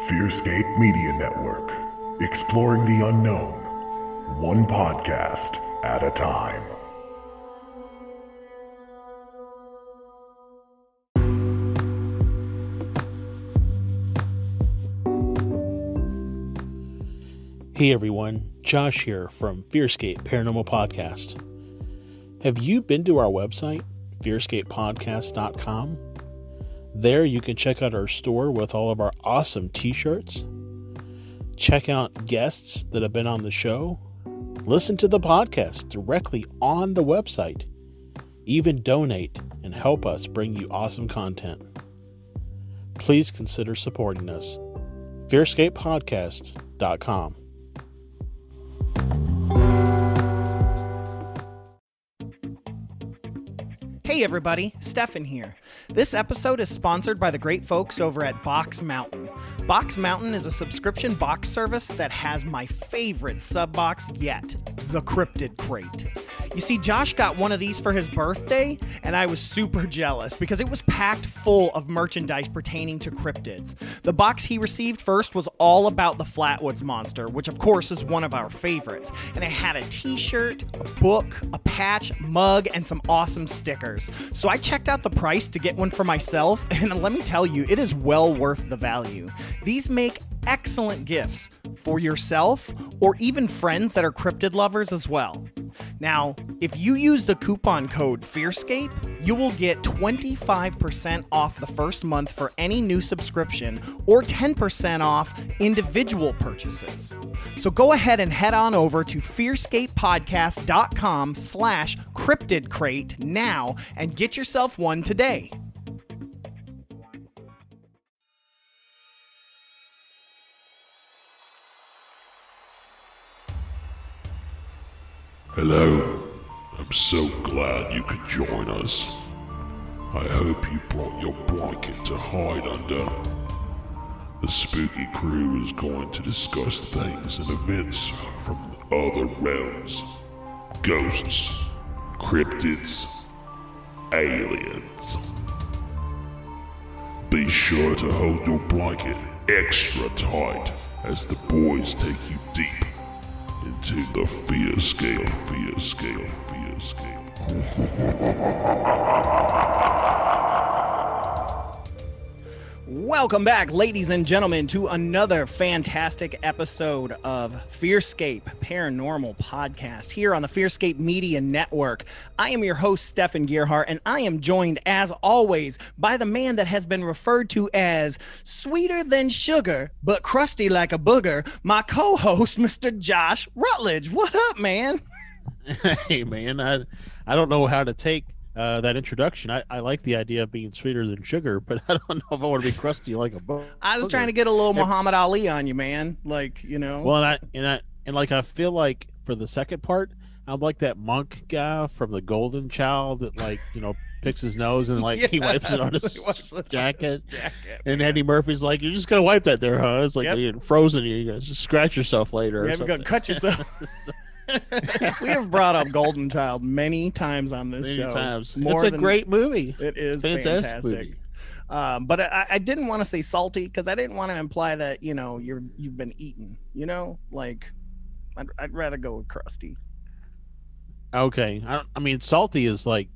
FearScape Media Network, exploring the unknown, one podcast at a time. Hey everyone, Josh here from FearScape Paranormal Podcast. Have you been to our website, FearScapePodcast.com? There you can check out our store with all of our awesome t-shirts, check out guests that have been on the show, listen to the podcast directly on the website, even donate and help us bring you awesome content. Please consider supporting us. FearScapePodcast.com. Hey everybody, Stefan here. This episode is sponsored by the great folks over at Box Mountain. Box Mountain is a subscription box service that has my favorite sub box yet, the Cryptid Crate. You see, Josh got one of these for his birthday, and I was super jealous because it was packed full of merchandise pertaining to cryptids. The box he received first was all about the Flatwoods Monster, which of course is one of our favorites, and it had a t-shirt, a book, a patch, mug, and some awesome stickers. So I checked out the price to get one for myself, and let me tell you, it is well worth the value. These make excellent gifts for yourself or even friends that are cryptid lovers as well. Now, if you use the coupon code FearScape, you will get 25% off the first month for any new subscription or 10% off individual purchases. So go ahead and head on over to fearscapepodcast.com/cryptidcrate now and get yourself one today. Hello, I'm so glad you could join us. I hope you brought your blanket to hide under. The spooky crew is going to discuss things and events from other realms. Ghosts, cryptids, aliens. Be sure to hold your blanket extra tight as the boys take you deep into the FearScape. Welcome back, ladies and gentlemen, to another fantastic episode of FearScape Paranormal Podcast here on the FearScape Media Network. I am your host, Stefan Gearhart, and I am joined, as always, by the man that has been referred to as sweeter than sugar, but crusty like a booger, my co-host, Mr. Josh Rutledge. What up, man? Hey man, I don't know how to take that introduction. I like the idea of being sweeter than sugar, but I don't know if I want to be crusty like a booger. I was trying to get a little Muhammad Ali on you, man. Like, you know. Well, and I feel like for the second part, I'm like that monk guy from the Golden Child that, like, you know, picks his nose and like he wipes it on his jacket. And Eddie Murphy's like, "You're just gonna wipe that there, huh?" It's like you're frozen. You gotta just scratch yourself later. You're gonna cut yourself. We have brought up Golden Child many times on this show. It's a great movie. It is fantastic. Movie. But I didn't want to say salty because I didn't want to imply that, you know, you've been eaten. You know, like I'd rather go with crusty. Okay, I mean salty is like,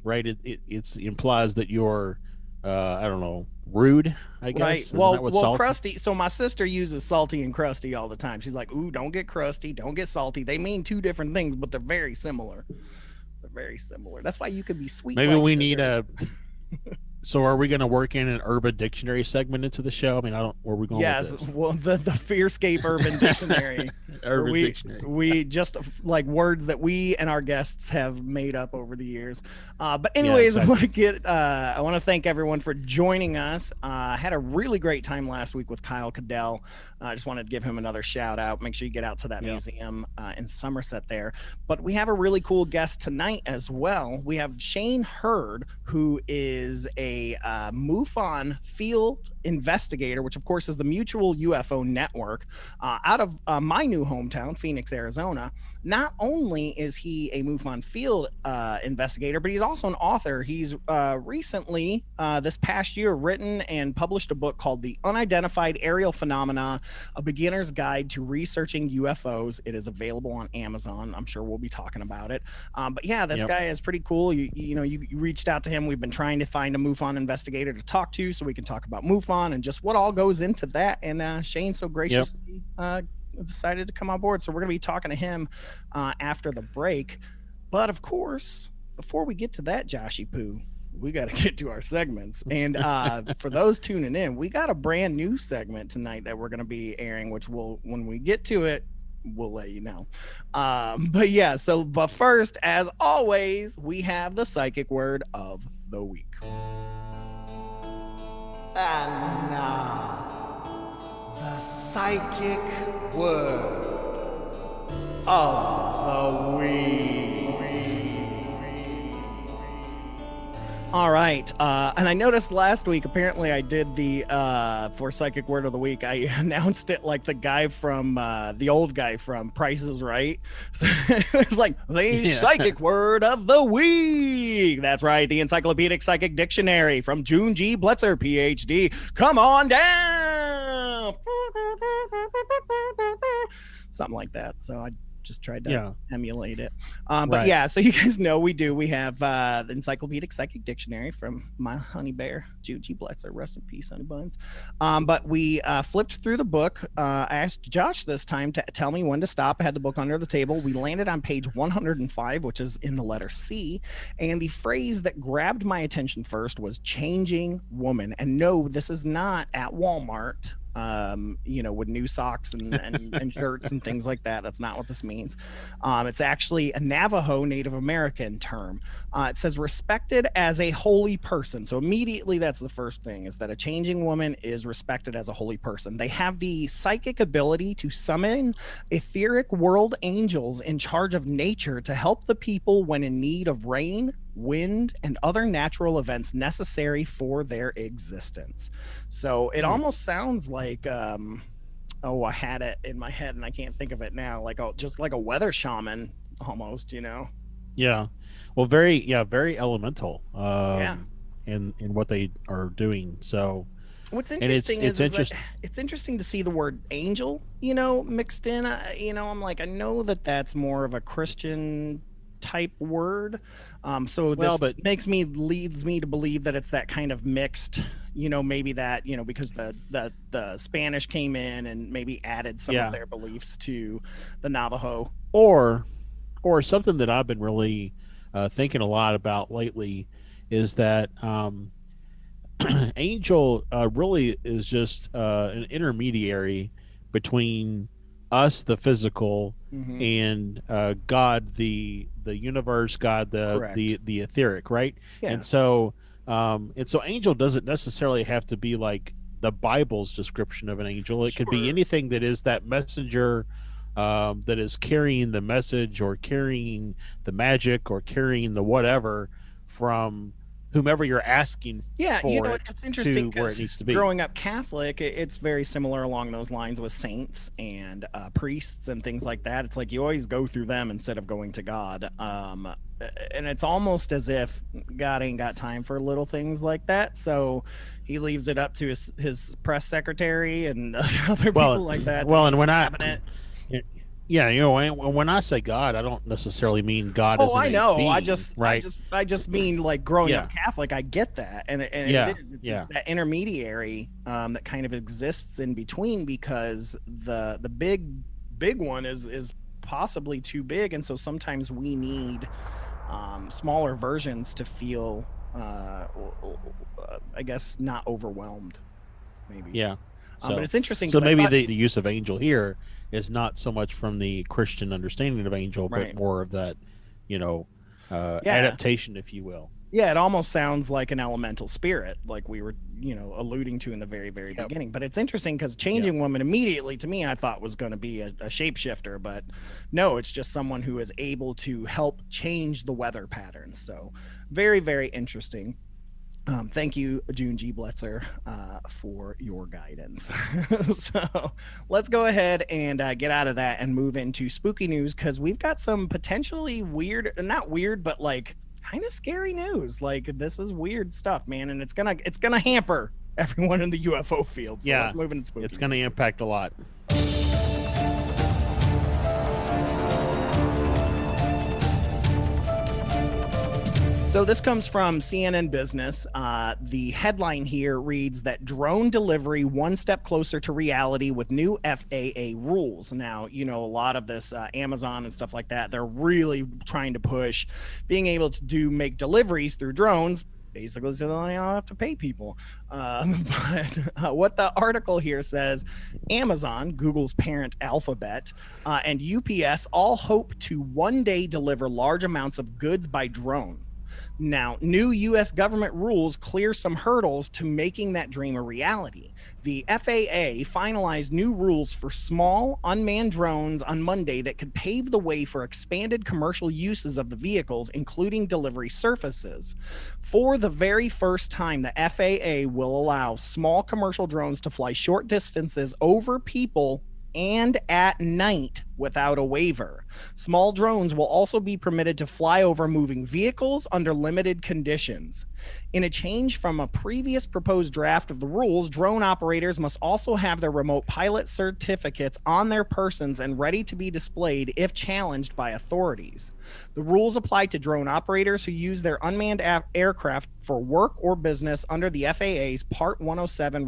right? It implies that you're I don't know, rude, I guess. Right. Well, crusty. So my sister uses salty and crusty all the time. She's like, "Ooh, don't get crusty, don't get salty." They mean two different things, but they're very similar. That's why you could be sweet. Maybe like we sugar. need a. So are we going to work in an Urban Dictionary segment into the show? I mean, where are we going with this? Well, the FearScape Urban Dictionary. Dictionary. We just like words that we and our guests have made up over the years. But anyways, yeah, exactly. I want to thank everyone for joining us. I had a really great time last week with Kyle Cadell. I just wanted to give him another shout out. Make sure you get out to that museum in Somerset there. But we have a really cool guest tonight as well. We have Shane Hurd, who is a a MUFON field investigator, which of course is the Mutual UFO Network, out of my new hometown, Phoenix, Arizona. Not only is he a MUFON field investigator, but he's also an author. He's recently, this past year, written and published a book called The Unidentified Aerial Phenomena, A Beginner's Guide to Researching UFOs. It is available on Amazon. I'm sure we'll be talking about it. But yeah, this guy is pretty cool. You reached out to him. We've been trying to find a MUFON investigator to talk to so we can talk about MUFON and just what all goes into that. And Shane so graciously decided to come on board. So we're going to be talking to him after the break. But of course, before we get to that, Joshy Poo, we got to get to our segments. And for those tuning in, we got a brand new segment tonight that we're going to be airing, which when we get to it, we'll let you know. But first, as always, we have the psychic word of the week. And now, the psychic word of the week. All right. And I noticed last week, apparently I did the, for psychic word of the week, I announced it like the guy from, the old guy from Price is Right. So it was like, the psychic word of the week. That's right. The Encyclopedic Psychic Dictionary from June G. Blitzer, PhD. Come on down. Something like that. So I just tried to emulate it. But yeah, so you guys know we have the Encyclopedic Psychic Dictionary from my honey bear, June G. Blitzer. Rest in peace, honey buns. But we flipped through the book. I asked Josh this time to tell me when to stop. I had the book under the table. We landed on page 105, which is in the letter C. And the phrase that grabbed my attention first was changing woman. And no, this is not at Walmart. With new socks and shirts and things like that. That's not what this means. It's actually a Navajo Native American term. It says respected as a holy person. So immediately that's the first thing, is that a changing woman is respected as a holy person. They have the psychic ability to summon etheric world angels in charge of nature to help the people when in need of rain, wind, and other natural events necessary for their existence. So it almost sounds like I had it in my head and I can't think of it now, just like a weather shaman almost, Yeah. Well, very elemental in what they are doing. So what's interesting is it's interesting to see the word angel, mixed in. I'm like, I know that's more of a Christian type word. So this leads me to believe that it's that kind of mixed, maybe that, because the Spanish came in and maybe added some of their beliefs to the Navajo. Or something that I've been really thinking a lot about lately is that angel really is just an intermediary between us, the physical, and God, the universe, God, the etheric, right? Yeah. And so angel doesn't necessarily have to be like the Bible's description of an angel. It could be anything that is that messenger that is carrying the message or carrying the magic or carrying the whatever from whomever you're asking for it's interesting to where it needs to be. Growing up Catholic, it's very similar along those lines with saints and priests and things like that. It's like you always go through them instead of going to God. And it's almost as if God ain't got time for little things like that. So he leaves it up to his press secretary and other people like that. Well, and when when I say God, I don't necessarily mean God as I know. Being, I just mean like growing up Catholic. I get that, and it is. It's that intermediary that kind of exists in between, because the big one is possibly too big, and so sometimes we need smaller versions to feel, I guess, not overwhelmed. Maybe. Yeah. But it's interesting. So maybe the use of angel here is not so much from the Christian understanding of angel, but more of that, adaptation, if you will. Yeah, it almost sounds like an elemental spirit, like we were, alluding to in the very, very beginning. But it's interesting because changing woman immediately to me, I thought was going to be a shapeshifter, but no, it's just someone who is able to help change the weather patterns. So very, very interesting. Thank you, June G. Bletzer, for your guidance. So let's go ahead and get out of that and move into spooky news, because we've got some potentially weird, not weird, but like kind of scary news. Like, this is weird stuff, man, and it's gonna hamper everyone in the UFO field. So let's move into spooky it's going to impact a lot. So this comes from CNN Business. The headline here reads that drone delivery one step closer to reality with new FAA rules. Now, you know, a lot of this Amazon and stuff like that, they're really trying to push being able to make deliveries through drones, basically so they don't have to pay people. But what the article here says, Amazon, Google's parent Alphabet, and UPS all hope to one day deliver large amounts of goods by drone. Now, new U.S. government rules clear some hurdles to making that dream a reality. The FAA finalized new rules for small, unmanned drones on Monday that could pave the way for expanded commercial uses of the vehicles, including delivery services. For the very first time, the FAA will allow small commercial drones to fly short distances over people and at night without a waiver. Small drones will also be permitted to fly over moving vehicles under limited conditions. In a change from a previous proposed draft of the rules, drone operators must also have their remote pilot certificates on their persons and ready to be displayed if challenged by authorities. The rules apply to drone operators who use their unmanned aircraft for work or business under the FAA's Part 107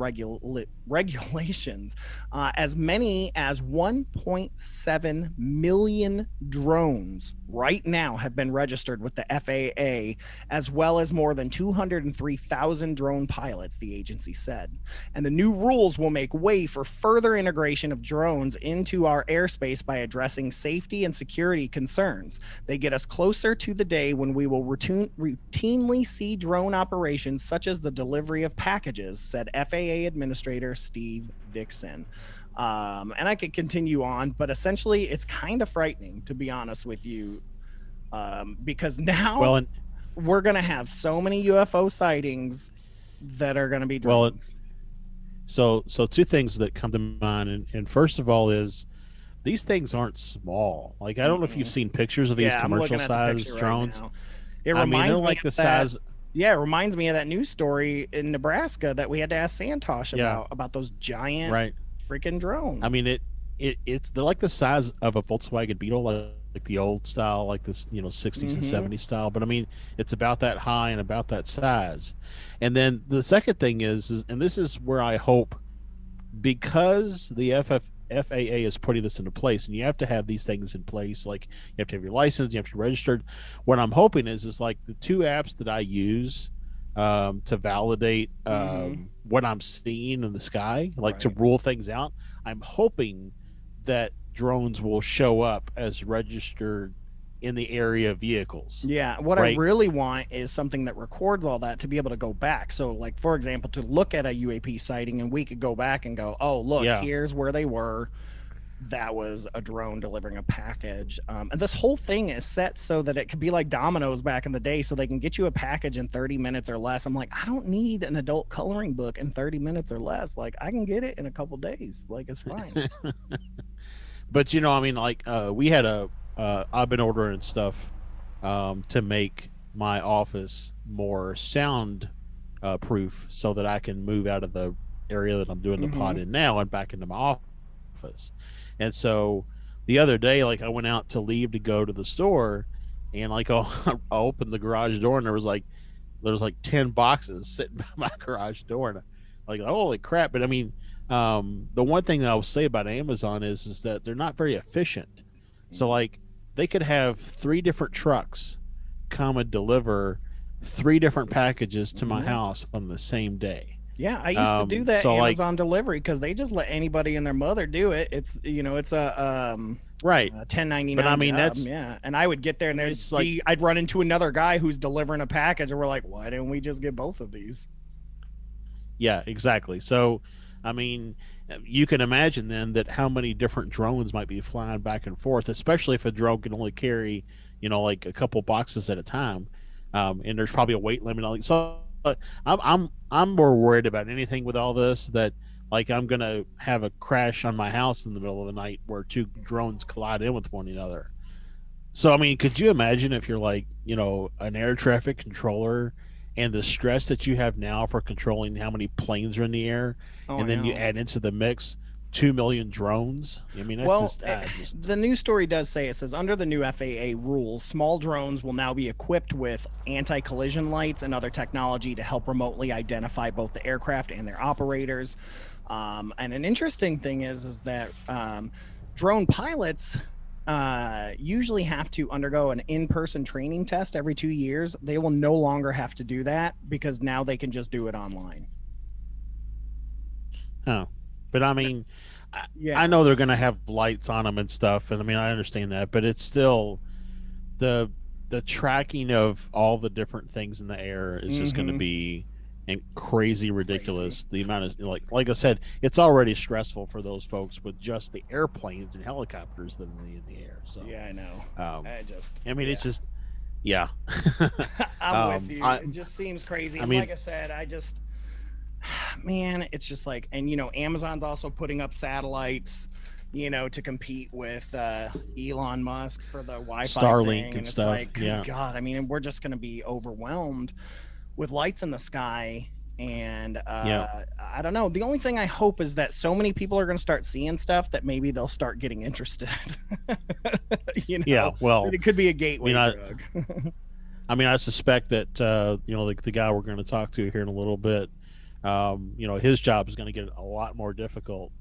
regulations. As many as 1.7 million drones right now have been registered with the FAA, as well as more than 203,000 drone pilots, the agency said. And the new rules will make way for further integration of drones into our airspace by addressing safety and security concerns. They get us closer to the day when we will routinely see drone operations such as the delivery of packages, said FAA Administrator Steve Dixon. And I could continue on, but essentially it's kind of frightening, to be honest with you, because now we're going to have so many UFO sightings that are going to be drones. So two things that come to mind, and first of all is these things aren't small. Like, I don't know if you've seen pictures of these commercial size drones. Right, it reminds me like the size. Yeah, it reminds me of that news story in Nebraska that we had to ask Santosh about those giant freaking drones. I mean, they're like the size of a Volkswagen Beetle, like the old style, like this, 60s and 70s style. But I mean, it's about that high and about that size. And then the second thing is, and this is where I hope, because the FAA is putting this into place, and you have to have these things in place, like you have to have your license, you have to be registered. What I'm hoping is like the two apps that I use to validate what I'm seeing in the sky, like to rule things out. I'm hoping that drones will show up as registered in the area vehicles. Yeah, what I really want is something that records all that to be able to go back. So, like, for example, to look at a UAP sighting and we could go back and go, oh, look, here's where they were. That was a drone delivering a package. And this whole thing is set so that it could be like Domino's back in the day, so they can get you a package in 30 minutes or less. I'm like, I don't need an adult coloring book in 30 minutes or less. Like, I can get it in a couple days. Like, it's fine. But, I mean, like, we had I've been ordering stuff to make my office more sound proof, so that I can move out of the area that I'm doing the pod in now and back into my office. And so the other day, like, I went out to leave to go to the store, and like I opened the garage door, and there was like 10 boxes sitting by my garage door, and like, holy crap. But I mean, the one thing that I will say about Amazon is that they're not very efficient. So like, they could have 3 different trucks come and deliver 3 different packages to my house on the same day. Yeah, I used to do that Amazon delivery, because they just let anybody and their mother do it. It's it's a 1099. But I mean, job. And I would get there and I'd run into another guy who's delivering a package, and we're like, why didn't we just get both of these? Yeah, exactly. So, I mean, you can imagine then that how many different drones might be flying back and forth, especially if a drone can only carry, like a couple boxes at a time. And there's probably a weight limit. Like, so I'm more worried about anything with all this that like I'm gonna have a crash on my house in the middle of the night where two drones collide in with one another. So I mean, could you imagine if you're like, an air traffic controller and the stress that you have now for controlling how many planes are in the air, and then you add into the mix 2 million drones? I mean, that's the news story does say, it says, under the new FAA rules, small drones will now be equipped with anti-collision lights and other technology to help remotely identify both the aircraft and their operators. And an interesting thing is that drone pilots usually have to undergo an in-person training test every 2 years. They will no longer have to do that because now they can just do it online. Oh, but I mean, I know they're going to have lights on them and stuff, and I mean, I understand that, but it's still the tracking of all the different things in the air is just going to be crazy ridiculous. The amount of like I said, it's already stressful for those folks with just the airplanes and helicopters that are in the air. So yeah, I know. It's just I'm with you. It just seems crazy. I mean, like I said, man, it's just like, and Amazon's also putting up satellites, to compete with Elon Musk for the Wi-Fi Starlink and it's stuff. Like, good God, I mean, we're just going to be overwhelmed with lights in the sky. And I don't know. The only thing I hope is that so many people are going to start seeing stuff that maybe they'll start getting interested. Yeah, well, it could be a gateway drug. I suspect that the guy we're going to talk to here in a little bit, his job is going to get a lot more difficult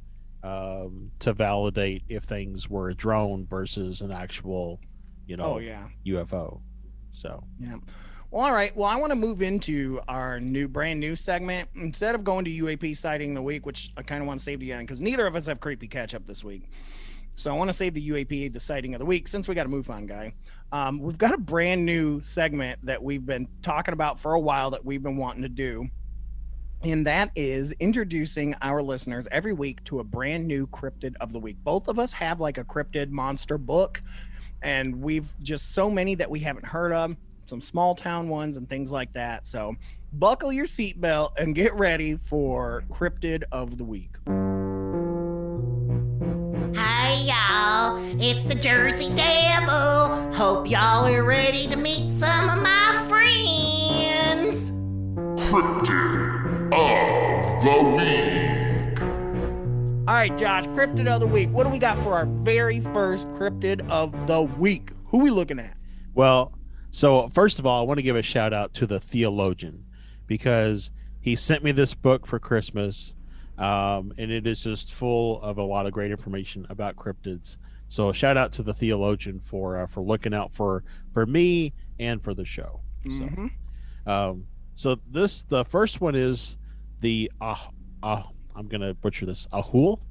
to validate if things were a drone versus an actual, UFO. So yeah. Well, all right. Well, I want to move into our brand new segment. Instead of going to UAP sighting of the week, which I kind of want to save to the end because neither of us have creepy catch up this week. So I want to save the UAP, the sighting of the week, since we got a MUFON guy. We've got a brand new segment that we've been talking about for a while that we've been wanting to do. And that is introducing our listeners every week to a brand new cryptid of the week. Both of us have like a cryptid monster book, and we've just so many that we haven't heard of, some small town ones and things like that. So buckle your seatbelt and get ready for cryptid of the week. Hi y'all, it's the Jersey Devil. Hope y'all are ready to meet some of my friends. Cryptid of the week. All right, Josh, cryptid of the week. What do we got for our very first cryptid of the week? Who are we looking at? Well, so first of all, I want to give a shout out to the theologian because he sent me this book for Christmas, and it is just full of a lot of great information about cryptids. So shout out to the theologian for looking out for me and for the show. Mm-hmm. So the first one is the I'm gonna butcher this, Ahool,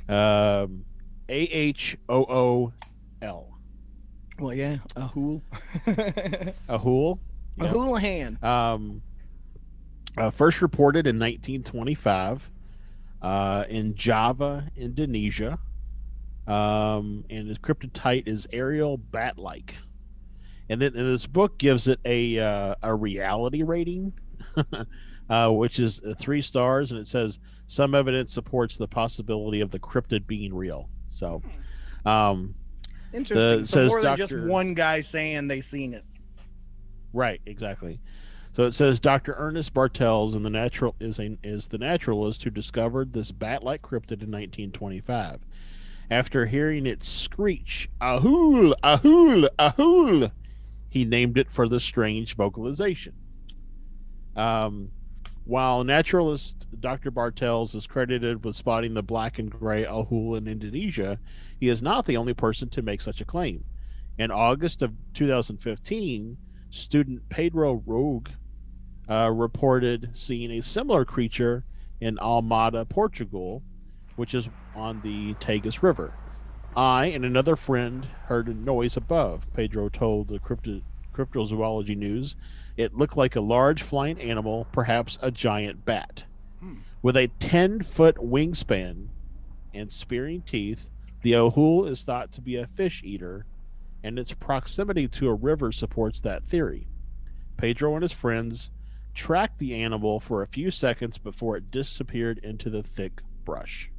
AHOOL. Well, yeah, Ahool. Ahool. A Houlihan. First reported in 1925 in Java, Indonesia. And its cryptid type is aerial bat-like. And then this book gives it a reality rating, which is 3 stars, and it says some evidence supports the possibility of the cryptid being real. So, interesting. So more than just one guy saying they seen it. Right, exactly. So it says Dr. Ernest Bartels is the naturalist who discovered this bat-like cryptid in 1925. After hearing it screech, "Ahool, ahool, ahool," he named it for the strange vocalization. While naturalist Dr. Bartels is credited with spotting the black and gray Ahool in Indonesia, he is not the only person to make such a claim. In August of 2015, student Pedro Rogue reported seeing a similar creature in Almada, Portugal, which is on the Tagus River. I and another friend heard a noise above, Pedro told the Cryptozoology News. It looked like a large flying animal, perhaps a giant bat. With a 10-foot wingspan and spearing teeth, the Ahool is thought to be a fish eater, and its proximity to a river supports that theory. Pedro and his friends tracked the animal for a few seconds before it disappeared into the thick brush.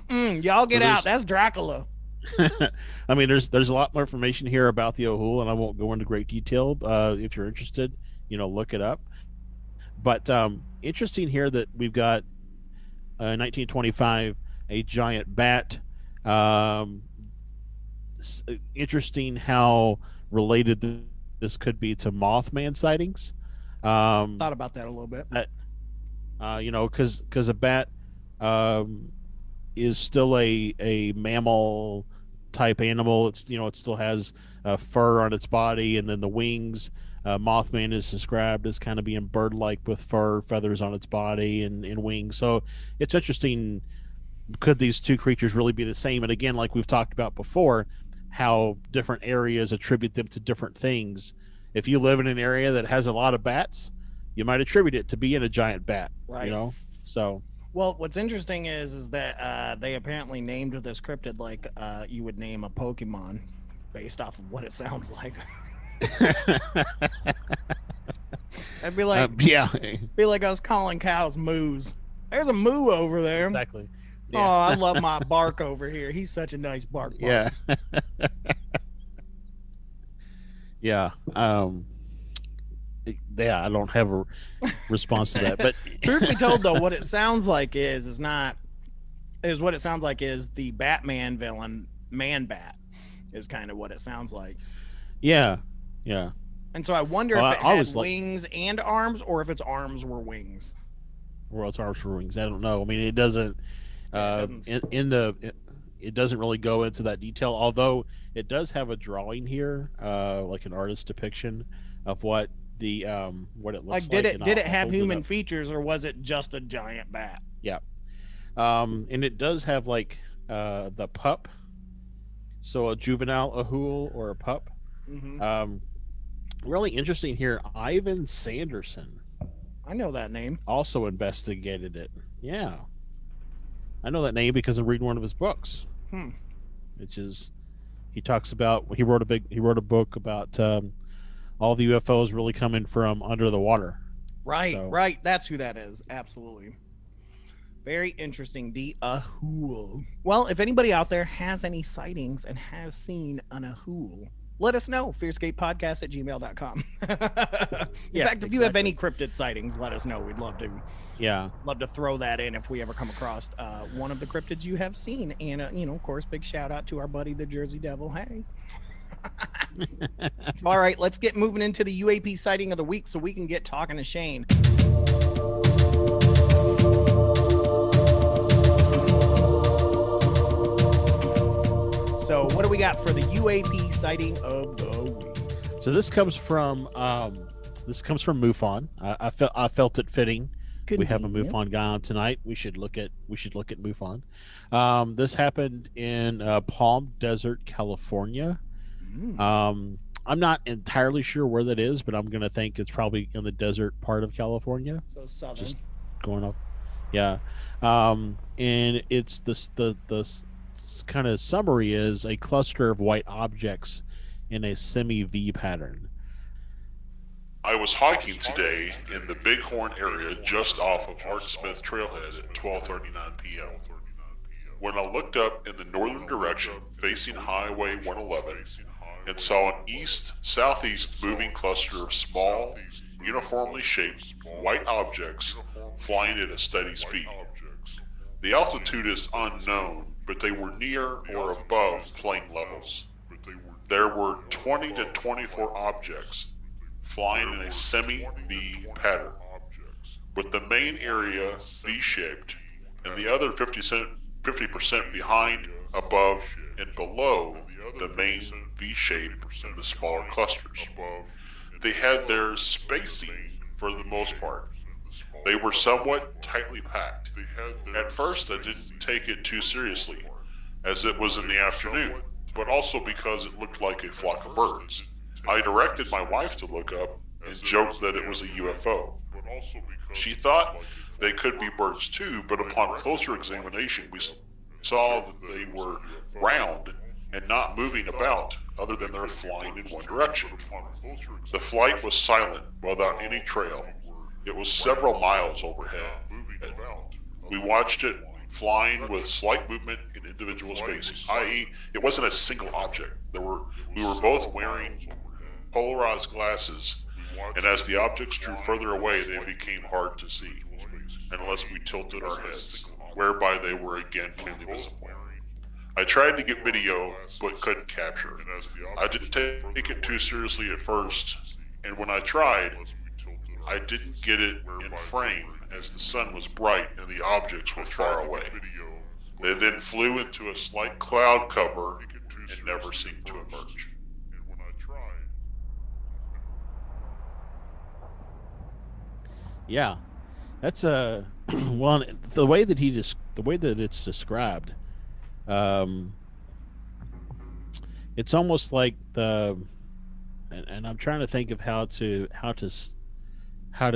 Y'all get out. That's Dracula. I mean, there's a lot more information here about the Ohul, and I won't go into great detail. If you're interested, look it up. But interesting here that we've got 1925 a giant bat. Interesting how related this could be to Mothman sightings. Thought about that a little bit. Because a bat is still a mammal type animal. It's it still has fur on its body, and then the wings. Mothman is described as kind of being bird-like with fur, feathers on its body, and wings. So it's interesting. Could these two creatures really be the same? And again, like we've talked about before, how different areas attribute them to different things. If you live in an area that has a lot of bats, you might attribute it to being a giant bat. Right. So. Well, what's interesting is that they apparently named this cryptid like you would name a Pokemon based off of what it sounds like. I'd be like, be like us calling cows moos. There's a moo over there. Exactly. Yeah. Oh, I love my bark over here. He's such a nice bark. Yeah. Yeah. I don't have a response to that. But truth be told, though, what it sounds like is what it sounds like is the Batman villain, Man-Bat, is kind of what it sounds like. Yeah. Yeah. And so I wonder if it had wings and arms, or if its arms were wings. Or its arms were wings. I don't know. I mean, it doesn't. It doesn't really go into that detail. Although it does have a drawing here, like an artist depiction of what what it looks like. Did it have human features, or was it just a giant bat? Yeah. And it does have like the pup. So a juvenile Ohul or a pup. Mm-hmm. Really interesting here. Ivan Sanderson. I know that name. Also investigated it. Yeah. I know that name because I'm reading one of his books. Which is, he talks about, he wrote a book about all the UFOs really coming from under the water. Right. That's who that is. Absolutely. Very interesting. The Ohul. Well, if anybody out there has any sightings and has seen an Ohul, let us know. FearScapePodcast@gmail.com. In fact, if you have any cryptid sightings, let us know. We'd love to. Yeah. Love to throw that in if we ever come across one of the cryptids you have seen. And, of course, big shout out to our buddy, the Jersey Devil. Hey. All right, let's get moving into the UAP sighting of the week so we can get talking to Shane. So what do we got for the UAP sighting of the week? So this comes from MUFON. I felt it fitting. We have a MUFON guy on tonight. We should look at MUFON. This happened in Palm Desert, California. I'm not entirely sure where that is, but I'm going to think it's probably in the desert part of California. So southern. Just going up. Yeah. And it's the kind of summary is a cluster of white objects in a semi-V pattern. I was hiking today in the Bighorn area just off of Art Smith Trailhead at 12:39 p.m. when I looked up in the northern direction facing Highway 111 and saw an east-southeast moving cluster of small, uniformly shaped white objects flying at a steady speed. The altitude is unknown, but they were near or above plane levels. There were 20 to 24 objects flying in a semi-V pattern, with the main area V-shaped and the other 50% behind, above, and below the main V-shape in the smaller clusters. They had their spacing for the most part. They were somewhat tightly packed. At first I didn't take it too seriously, as it was in the afternoon, but also because it looked like a flock of birds. I directed my wife to look up and joked that it was a UFO. She thought they could be birds too, but upon closer examination we saw that they were round and not moving about other than they're flying in one direction. The flight was silent without any trail. It was several miles overhead. We watched it flying with slight movement in individual spacing, i.e., it wasn't a single object. We were both wearing polarized glasses, and as the objects drew further away, they became hard to see, unless we tilted our heads, whereby they were again clearly visible. I tried to get video, but couldn't capture. I didn't take it too seriously at first, and when I tried, I didn't get it in frame as the sun was bright and the objects were far away. They then flew into a slight cloud cover and never seemed to emerge. Yeah, that's a well. The way that it's described, it's almost like and I'm trying to think of how to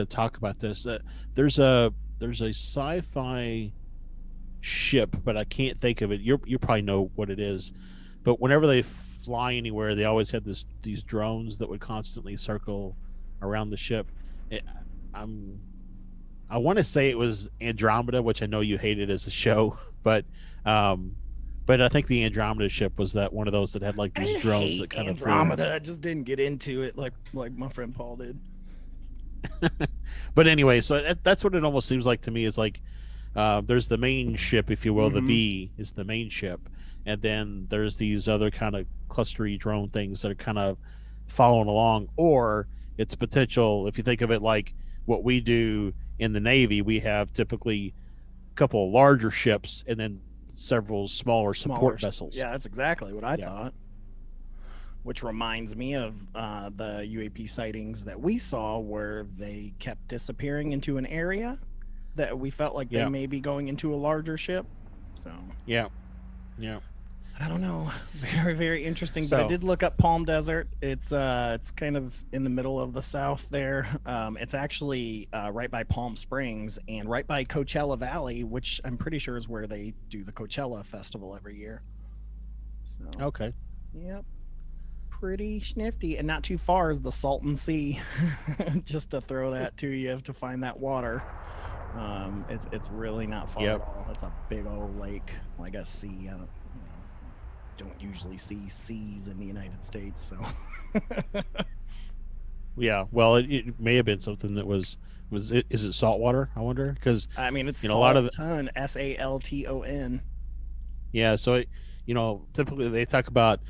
talk about this. There's a sci-fi ship, but I can't think of it. You probably know what it is. But whenever they fly anywhere, they always had these drones that would constantly circle around the ship. I want to say it was Andromeda, which I know you hated as a show, but I think the Andromeda ship was that one of those that had like these drones that kind of Andromeda. I just didn't get into it like my friend Paul did. But anyway, so that's what it almost seems like to me. Is like there's the main ship, if you will. The V is the main ship, and then there's these other kind of clustery drone things that are kind of following along, or it's potential. If you think of it like what we do in the Navy, we have typically a couple of larger ships and then several smaller support vessels. Yeah, that's exactly what I thought. Which reminds me of the UAP sightings that we saw, where they kept disappearing into an area that we felt like they may be going into a larger ship. So yeah. I don't know. Very, very interesting. But I did look up Palm Desert. It's kind of in the middle of the South there. It's actually right by Palm Springs and right by Coachella Valley, which I'm pretty sure is where they do the Coachella Festival every year. So Okay. Yep. Pretty snifty, and not too far is the Salton Sea. Just to throw that to you to find that water. It's really not far at all. It's a big old lake, like a sea. I don't usually see seas in the United States, so. Yeah, well, it may have been something that is it saltwater? I wonder, because I mean it's a lot of Salton, SALTON. Yeah, so typically they talk about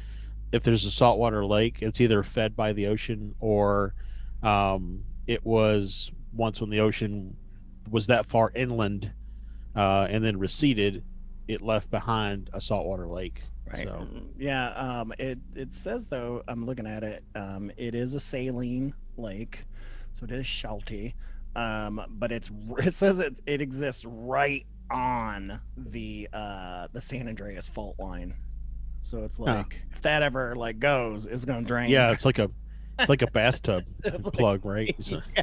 if there's a saltwater lake, it's either fed by the ocean or it was once when the ocean was that far inland and then receded, it left behind a saltwater lake. Right. So. Yeah. It says, though, I'm looking at it. It is a saline lake, so it is salty. But it says it exists right on the San Andreas fault line. So it's like if that ever goes, it's gonna drain. Yeah, it's like a bathtub plug, right? Yeah.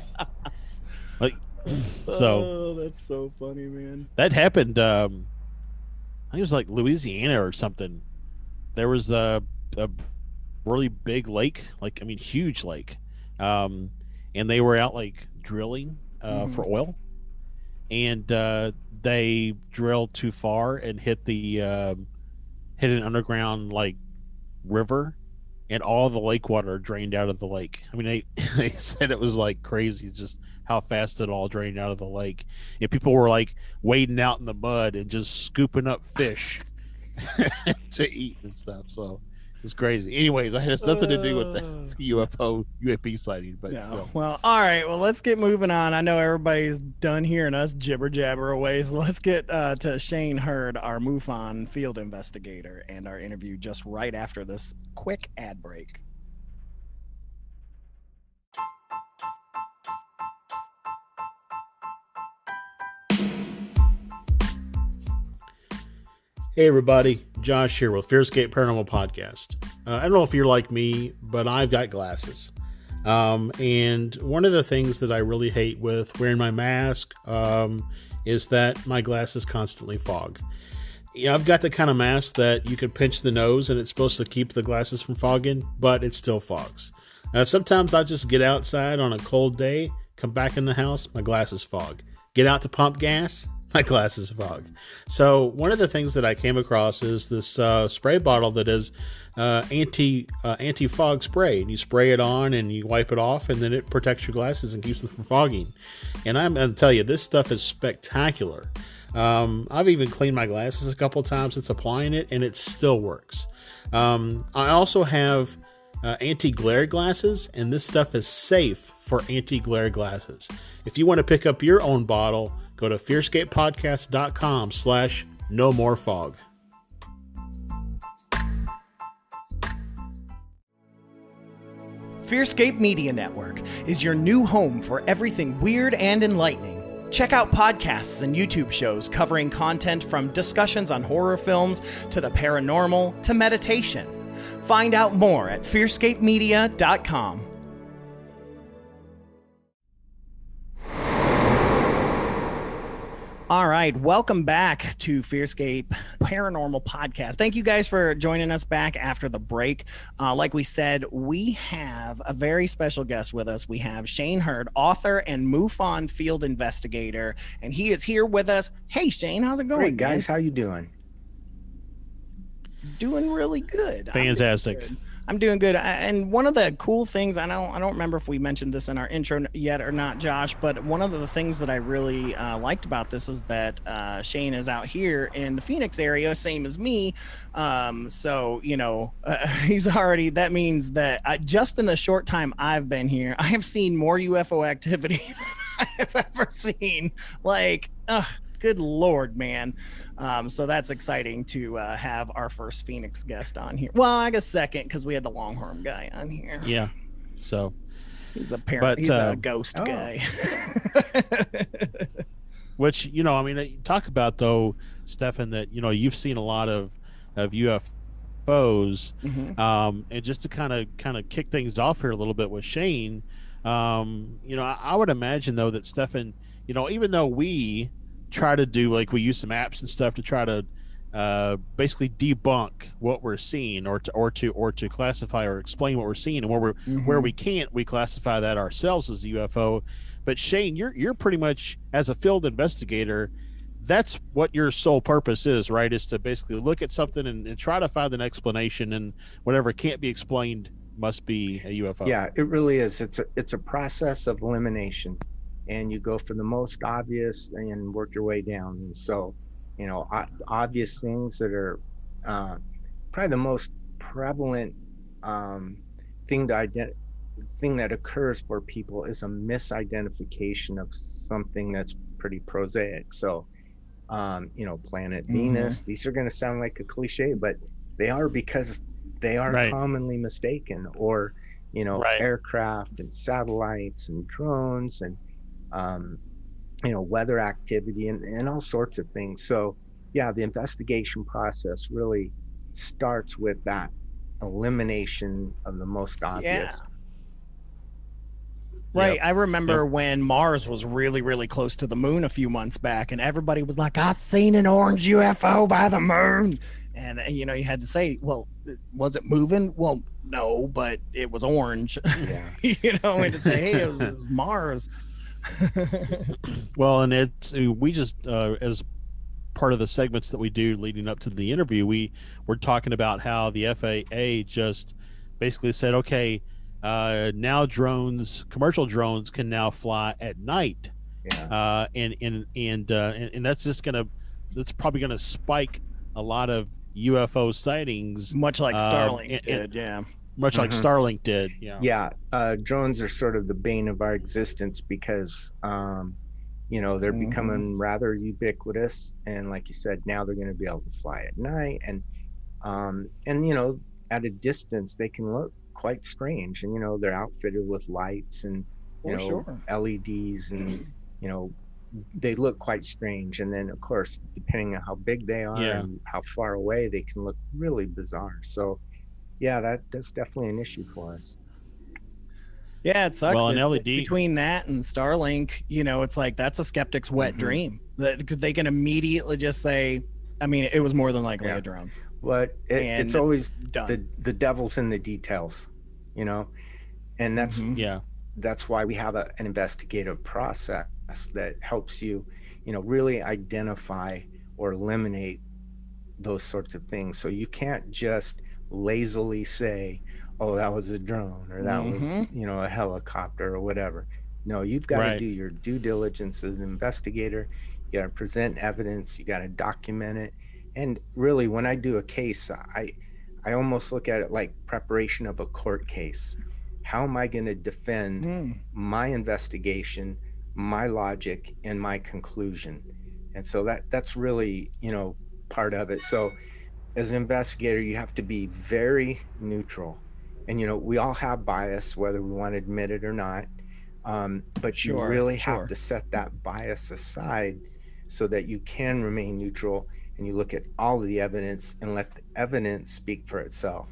So that's so funny, man. That happened. I think it was like Louisiana or something. There was a really big lake, huge lake, and they were out drilling for oil, and they drilled too far and hit an underground river, and all the lake water drained out of the lake. I mean, they said it was crazy, just how fast it all drained out of the lake, and people were wading out in the mud and just scooping up fish to eat and stuff. So it's crazy. Anyways, it has nothing to do with the UFO UAP sighting, but no. Well, all right. Well, let's get moving on. I know everybody's done hearing us jibber jabber away, so let's get to Shane Hurd, our MUFON field investigator, and our interview just right after this quick ad break. Hey everybody, Josh here with FearScape Paranormal Podcast. I don't know if you're like me, but I've got glasses. And one of the things that I really hate with wearing my mask is that my glasses constantly fog. Yeah, I've got the kind of mask that you can pinch the nose and it's supposed to keep the glasses from fogging, but it still fogs. Sometimes I just get outside on a cold day, come back in the house, my glasses fog. Get out to pump gas, my glasses fog. So one of the things that I came across is this spray bottle that is anti-fog spray. And you spray it on and you wipe it off, and then it protects your glasses and keeps them from fogging. And I'm going to tell you, this stuff is spectacular. I've even cleaned my glasses a couple times since applying it, and it still works. I also have anti-glare glasses, and this stuff is safe for anti-glare glasses. If you want to pick up your own bottle, go to fearscapepodcast.com/no-more-fog. FearScape Media Network is your new home for everything weird and enlightening. Check out podcasts and YouTube shows covering content from discussions on horror films to the paranormal to meditation. Find out more at fearscapemedia.com. All right, welcome back to FearScape Paranormal Podcast. Thank you guys for joining us back after the break. Like we said, we have a very special guest with us. We have Shane Hurd, author and MUFON field investigator, and he is here with us. Hey, Shane, how's it going? Great, guys. How you doing? Doing really good. Fantastic. I'm doing good. And one of the cool things, I don't remember if we mentioned this in our intro yet or not, Josh, but one of the things that I really liked about this is that Shane is out here in the Phoenix area, same as me. So, he's already, that means that just in the short time I've been here, I have seen more UFO activity than I have ever seen. Like, good Lord, man. So that's exciting to have our first Phoenix guest on here. Well, I guess second, because we had the Longhorn guy on here. Yeah. So he's a ghost guy. Which, talk about though, Stefan, that, you've seen a lot of UFOs. And just to kind of kick things off here a little bit with Shane, I would imagine though that Stefan, even though we try to do, like, we use some apps and stuff to try to basically debunk what we're seeing or to classify or explain what we're seeing, and where we can't, we classify that ourselves as a UFO. But Shane, you're pretty much, as a field investigator, that's what your sole purpose is, right? Is to basically look at something and try to find an explanation, and whatever can't be explained must be a UFO. Yeah, it really is. It's a process of elimination. And you go for the most obvious and work your way down. And so, obvious things that are probably the most prevalent thing that occurs for people is a misidentification of something that's pretty prosaic. So, planet Venus, these are going to sound like a cliche, but they are, because they are commonly mistaken, or, aircraft and satellites and drones and weather activity and all sorts of things. So yeah, the investigation process really starts with that elimination of the most obvious. Yeah. Right. Yep. I remember when Mars was really, really close to the moon a few months back, and everybody was like, I've seen an orange UFO by the moon. And, you had to say, well, was it moving? Well, no, but it was orange. Yeah. And to say, hey, it was Mars. Well, and we just as part of the segments that we do leading up to the interview, we're talking about how the FAA just basically said, okay, now commercial drones can now fly at night. Yeah. And that's probably gonna spike a lot of UFO sightings, much like Starlink did. Yeah. Much like Starlink did. Yeah. Drones are sort of the bane of our existence because, they're becoming rather ubiquitous. And like you said, now they're going to be able to fly at night. And at a distance, they can look quite strange. And, they're outfitted with lights and, LEDs and, they look quite strange. And then, of course, depending on how big they are and how far away, they can look really bizarre. So, yeah, that's definitely an issue for us. Yeah, it sucks. Well, an LED between that and Starlink, it's like that's a skeptic's wet dream. Because they can immediately just say I mean, it was more than likely a drone. But it's always done. the devil's in the details, you know, and that's why we have an investigative process that helps you, you know, really identify or eliminate those sorts of things. So you can't just lazily say, oh, that was a drone, or that was, you know, a helicopter or whatever. No, you've got to do your due diligence as an investigator. You got to present evidence. You got to document it. And really, when I do a case, I almost look at it like preparation of a court case. How am I going to defend my investigation, my logic, and my conclusion? And so that's really, you know, part of it. So as an investigator, you have to be very neutral. And, you know, we all have bias, whether we want to admit it or not. But you really have to set that bias aside so that you can remain neutral, and you look at all of the evidence and let the evidence speak for itself.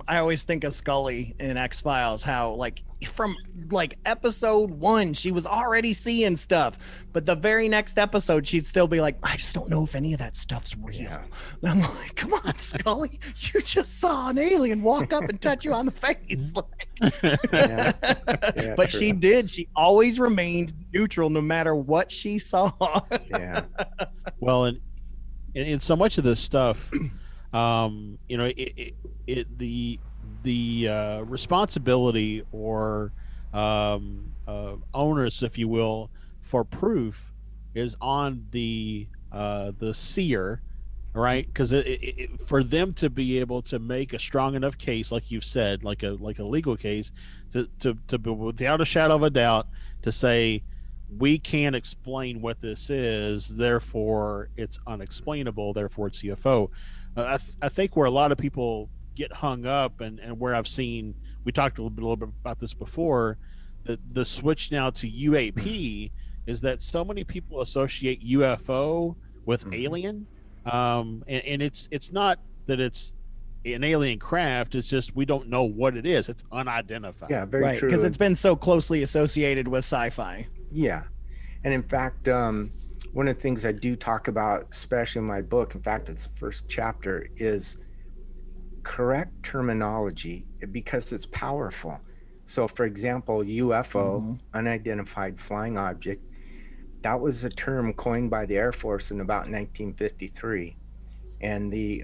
I always think of Scully in X-Files, how like from like episode 1 she was already seeing stuff, but the very next episode she'd still be like, I just don't know if any of that stuff's real. And I'm like, come on, Scully, you just saw an alien walk up and touch you on the face. But true. She always remained neutral no matter what she saw. Well, and so much of this stuff, you know, the responsibility or onus, if you will, for proof is on the seer, right? Because for them to be able to make a strong enough case, like you've said, like a legal case, to be without a shadow of a doubt to say, we can't explain what this is, therefore it's unexplainable, therefore it's UFO. I think where a lot of people get hung up, and where I've seen, we talked a little bit about this before, the switch now to UAP is that so many people associate UFO with alien, and it's not that it's an alien craft, it's just we don't know what it is. It's unidentified. Yeah, very true. Because it's been so closely associated with sci-fi. Yeah, and in fact, one of the things I do talk about, especially in my book, in fact, it's the first chapter, is correct terminology, because it's powerful. So, for example, UFO, unidentified flying object, that was a term coined by the Air Force in about 1953. And the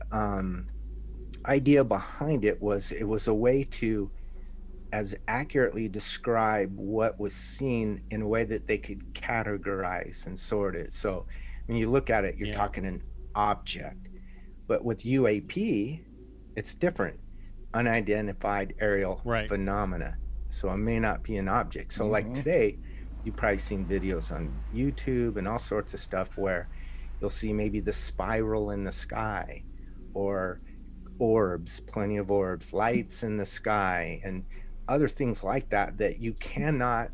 idea behind it was a way to as accurately describe what was seen in a way that they could categorize and sort it. So when you look at it, you're talking an object. But with UAP, it's different. Unidentified aerial phenomena. So it may not be an object. So like today, you've probably seen videos on YouTube and all sorts of stuff where you'll see maybe the spiral in the sky, or orbs, plenty of orbs, lights in the sky, and other things like that, that you cannot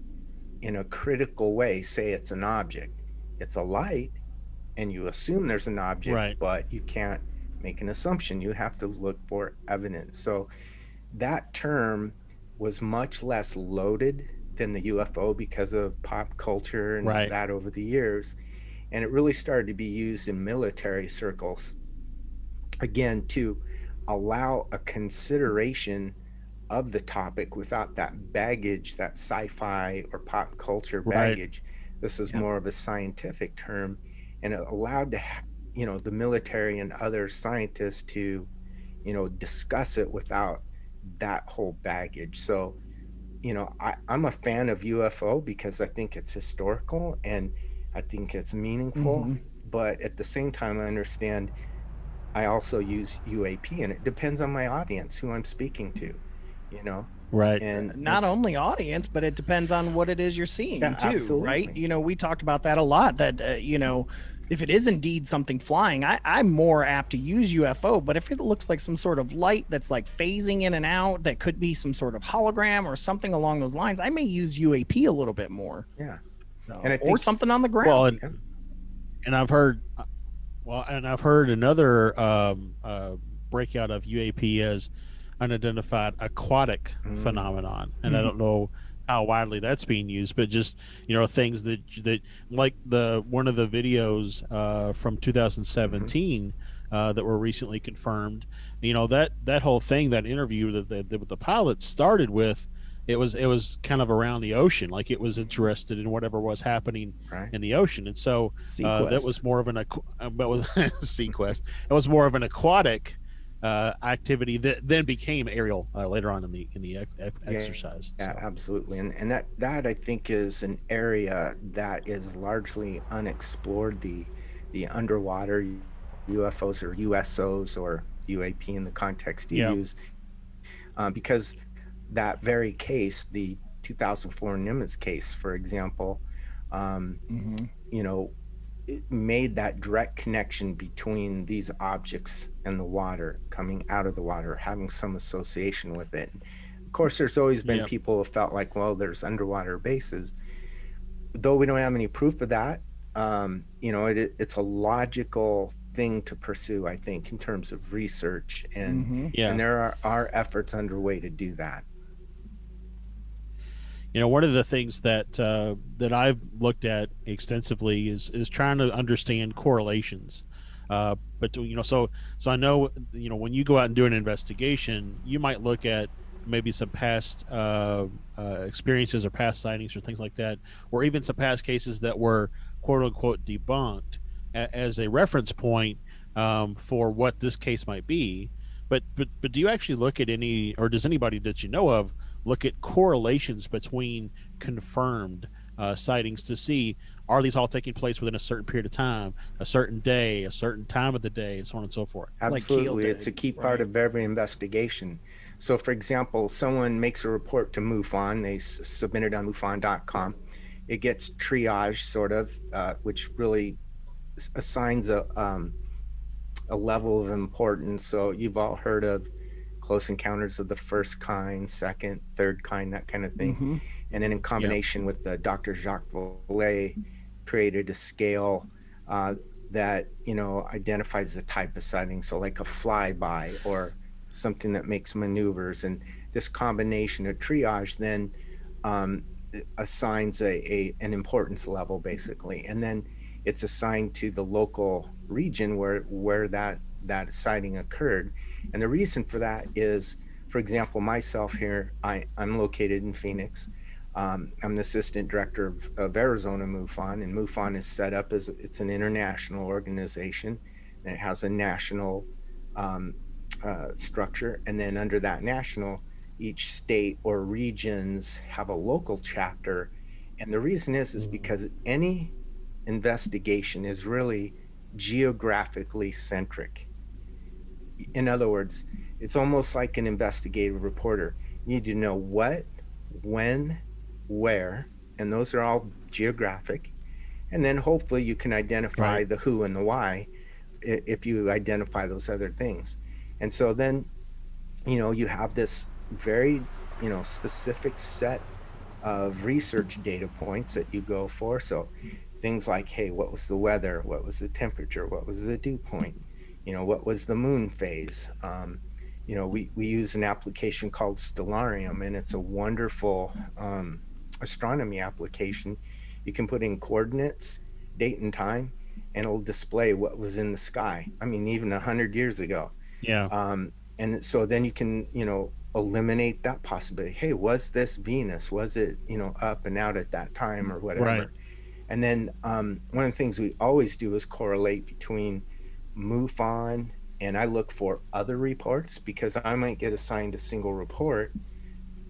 in a critical way say it's an object. It's a light and you assume there's an object, but you can't make an assumption. You have to look for evidence. So that term was much less loaded than the UFO because of pop culture and that over the years. And it really started to be used in military circles, again, to allow a consideration of the topic without that baggage, that sci-fi or pop culture baggage. This is more of a scientific term, and it allowed the military and other scientists to, discuss it without that whole baggage. So, I'm a fan of UFO because I think it's historical and I think it's meaningful, but at the same time, I understand I also use UAP, and it depends on my audience, who I'm speaking to. And not only audience, but it depends on what it is you're seeing too. Absolutely. Right? We talked about that a lot, that if it is indeed something flying, I'm more apt to use UFO. But if it looks like some sort of light that's like phasing in and out, that could be some sort of hologram or something along those lines, I may use UAP a little bit more. So, and or something on the ground. Well, and I've heard another breakout of UAP as unidentified aquatic phenomenon, and I don't know how widely that's being used, but just, you know, things that like one of the videos from 2017 that were recently confirmed. You know, that whole thing, that interview that the pilot started with, it was kind of around the ocean, like it was interested in whatever was happening in the ocean, and so that was more of an Sequest. It was more of an aquatic activity that then became aerial later on in the exercise. Yeah, absolutely, and that I think is an area that is largely unexplored. The underwater UFOs or USOs or UAP in the context you use, because that very case, the 2004 Nimitz case, for example, you know, it made that direct connection between these objects and the water, coming out of the water, having some association with it. Of course, there's always been people who felt like, well, there's underwater bases. Though we don't have any proof of that, you know, it's a logical thing to pursue, I think, in terms of research, and there are efforts underway to do that. You know, one of the things that I've looked at extensively is trying to understand correlations. But you know, so I know, you know, when you go out and do an investigation, you might look at maybe some past experiences or past sightings or things like that, or even some past cases that were quote unquote debunked as a reference point for what this case might be. But do you actually look at any, or does anybody that you know of look at correlations between confirmed sightings to see, are these all taking place within a certain period of time, a certain day, a certain time of the day, and so on and so forth? Absolutely. It's a key part of every investigation. So, for example, someone makes a report to MUFON. They submit it on MUFON.com. It gets triaged, sort of, which really assigns a level of importance. So you've all heard of close encounters of the first kind, second, third kind, that kind of thing. And then in combination with Dr. Jacques Vallée, created a scale that, you know, identifies the type of sighting. So like a flyby or something that makes maneuvers. And this combination of triage then assigns an importance level, basically. And then it's assigned to the local region where that sighting occurred. And the reason for that is, for example, myself here, I'm located in Phoenix. I'm the assistant director of Arizona MUFON, and MUFON is set up as it's an international organization, and it has a national structure, and then under that national, each state or regions have a local chapter. And the reason is because any investigation is really geographically centric. In other words, it's almost like an investigative reporter. You need to know what, when, where, and those are all geographic. And then hopefully you can identify the who and the why if you identify those other things. And so then, you know, you have this very, you know, specific set of research data points that you go for. So things like, hey, what was the weather? What was the temperature? What was the dew point? You know, what was the moon phase? You know, we use an application called Stellarium, and it's a wonderful astronomy application. You can put in coordinates, date and time, and it'll display what was in the sky. I mean, even 100 years ago. And so then you can, you know, eliminate that possibility. Hey, was this Venus? Was it, you know, up and out at that time or whatever? And then one of the things we always do is correlate between MUFON, and I look for other reports, because I might get assigned a single report,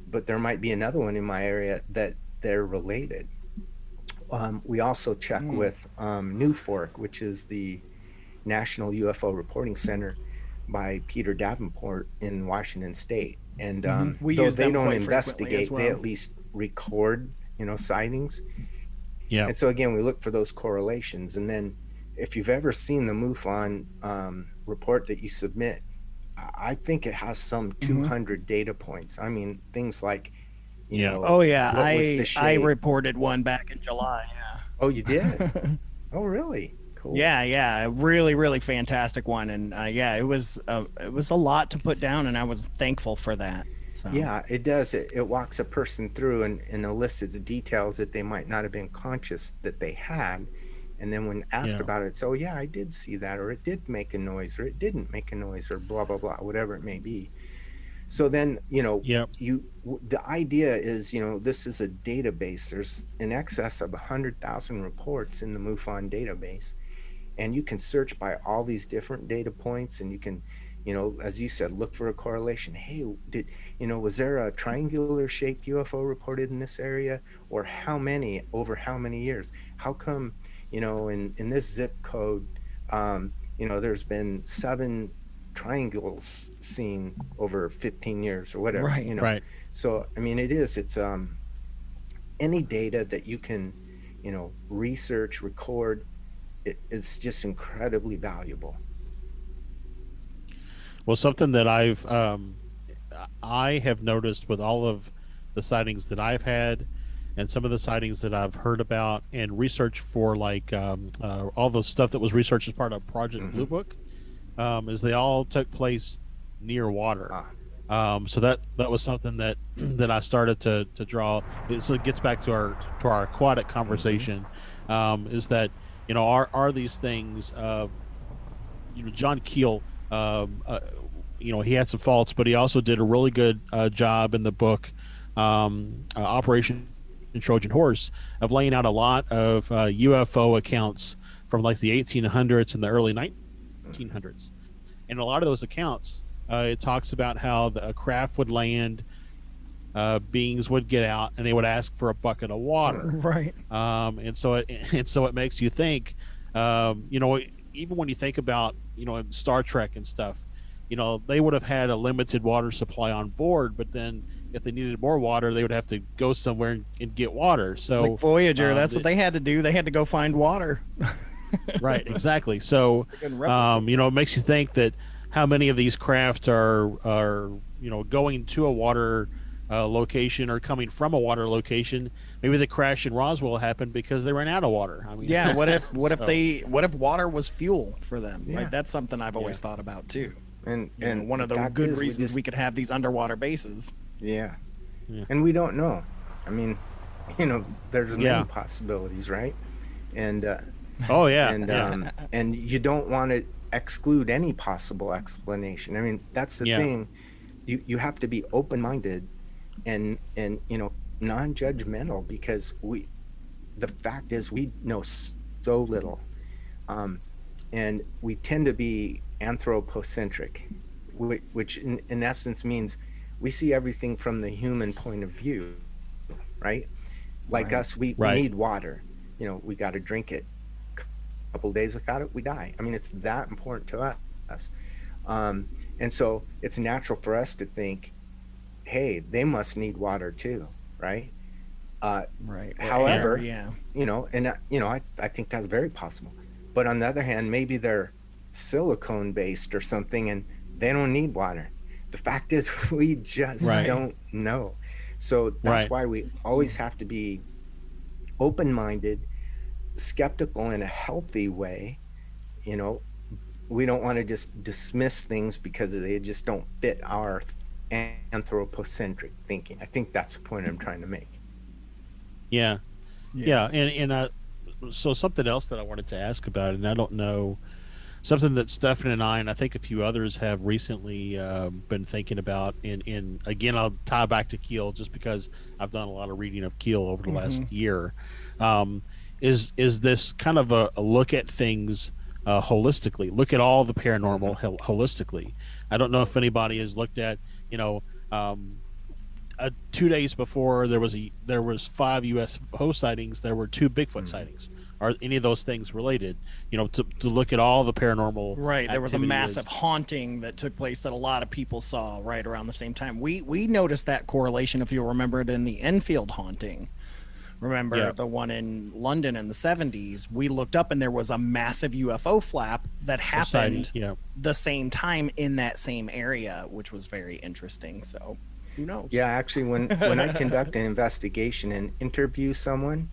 but there might be another one in my area that they're related. We also check with NUFORC, which is the National UFO Reporting Center by Peter Davenport in Washington State. And though they don't investigate, they at least record, you know, sightings. And so again, we look for those correlations. And then if you've ever seen the MUFON report that you submit, I think it has some 200 data points. I mean, things like, you know, I reported one back in July. Oh, you did? Oh, really? Cool. Yeah, really, really fantastic one. And it was a lot to put down, and I was thankful for that. So. Yeah, it does. It walks a person through and elicits details that they might not have been conscious that they had. And then when asked about it, so yeah, I did see that, or it did make a noise, or it didn't make a noise, or blah, blah, blah, whatever it may be. So then, the idea is, this is a database. There's in excess of 100,000 reports in the MUFON database. And you can search by all these different data points, and you can, as you said, look for a correlation. Hey, was there a triangular shaped UFO reported in this area, or over how many years? How come, in this zip code, there's been 7 triangles seen over 15 years or whatever, Right. So, I mean, it's any data that you can, research, record, it's just incredibly valuable. Well, something that I have noticed with all of the sightings that I've had, and some of the sightings that I've heard about and researched for, like all the stuff that was researched as part of Project Blue Book, is they all took place near water. So that was something that I started to draw. So it gets back to our aquatic conversation. Is that are these things? John Keel, he had some faults, but he also did a really good job in the book, Operation Trojan Horse, of laying out a lot of UFO accounts from like the 1800s and the early 1900s. And a lot of those accounts, it talks about how a craft would land, beings would get out, and they would ask for a bucket of water. Right. And so it makes you think, even when you think about, in Star Trek and stuff, they would have had a limited water supply on board, but then if they needed more water, they would have to go somewhere and get water. So like Voyager, that's what they had to do. They had to go find water. Right, exactly. So, it makes you think that how many of these craft are going to a water location or coming from a water location. Maybe the crash in Roswell happened because they ran out of water. I mean, yeah. What if water was fuel for them? Yeah. Like, that's something I've always thought about too. And one of the good reasons we could have these underwater bases. Yeah. And we don't know. I mean, there's many possibilities, right? And and you don't want to exclude any possible explanation. I mean, that's the thing. You have to be open-minded and non-judgmental, because the fact is we know so little, and we tend to be anthropocentric, which in essence means we see everything from the human point of view, right? Like us, we need water. We got to drink it. A couple of days without it, we die. I mean, it's that important to us. And so it's natural for us to think, hey, they must need water too, right? Right. However, yeah. I think that's very possible. But on the other hand, maybe they're silicone based or something, and they don't need water. The fact is, we just don't know. So that's why we always have to be open-minded, skeptical in a healthy way. We don't want to just dismiss things because they just don't fit our anthropocentric thinking. I think that's the point I'm trying to make. Yeah. And so something else that I wanted to ask about, and I don't know, something that Stefan and I think a few others have recently been thinking about, and again, I'll tie back to Keel just because I've done a lot of reading of Keel over the last year, is this kind of a look at things holistically, look at all the paranormal holistically. I don't know if anybody has looked at, 2 days before there was 5 UFO sightings, there were 2 Bigfoot sightings. Are any of those things related? To look at all the paranormal. Right. There was a massive haunting that took place that a lot of people saw right around the same time. We noticed that correlation, if you'll remember it, in the Enfield haunting. Remember the one in London in the 70s? We looked up and there was a massive UFO flap that happened the same time in that same area, which was very interesting. So who knows? Yeah, actually, when I conduct an investigation and interview someone,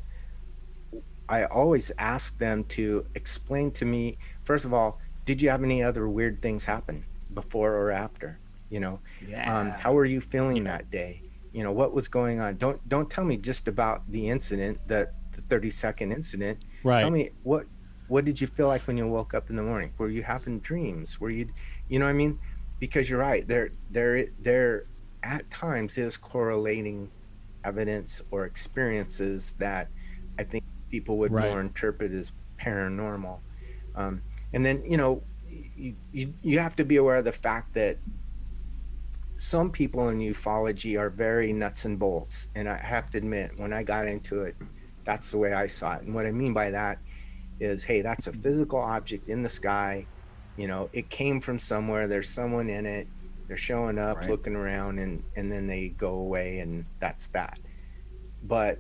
I always ask them to explain to me, first of all, did you have any other weird things happen before or after? How were you feeling that day? What was going on? Don't tell me just about the incident, the 30-second incident. Right. Tell me what did you feel like when you woke up in the morning? Were you having dreams? Were you what I mean? Because you're right, there at times is correlating evidence or experiences that I think people would more interpret as paranormal. And then you have to be aware of the fact that some people in ufology are very nuts and bolts, and I have to admit, when I got into it, that's the way I saw it. And what I mean by that is, hey, that's a physical object in the sky. It came from somewhere, there's someone in it, they're showing up, looking around, and then they go away, and that's that. But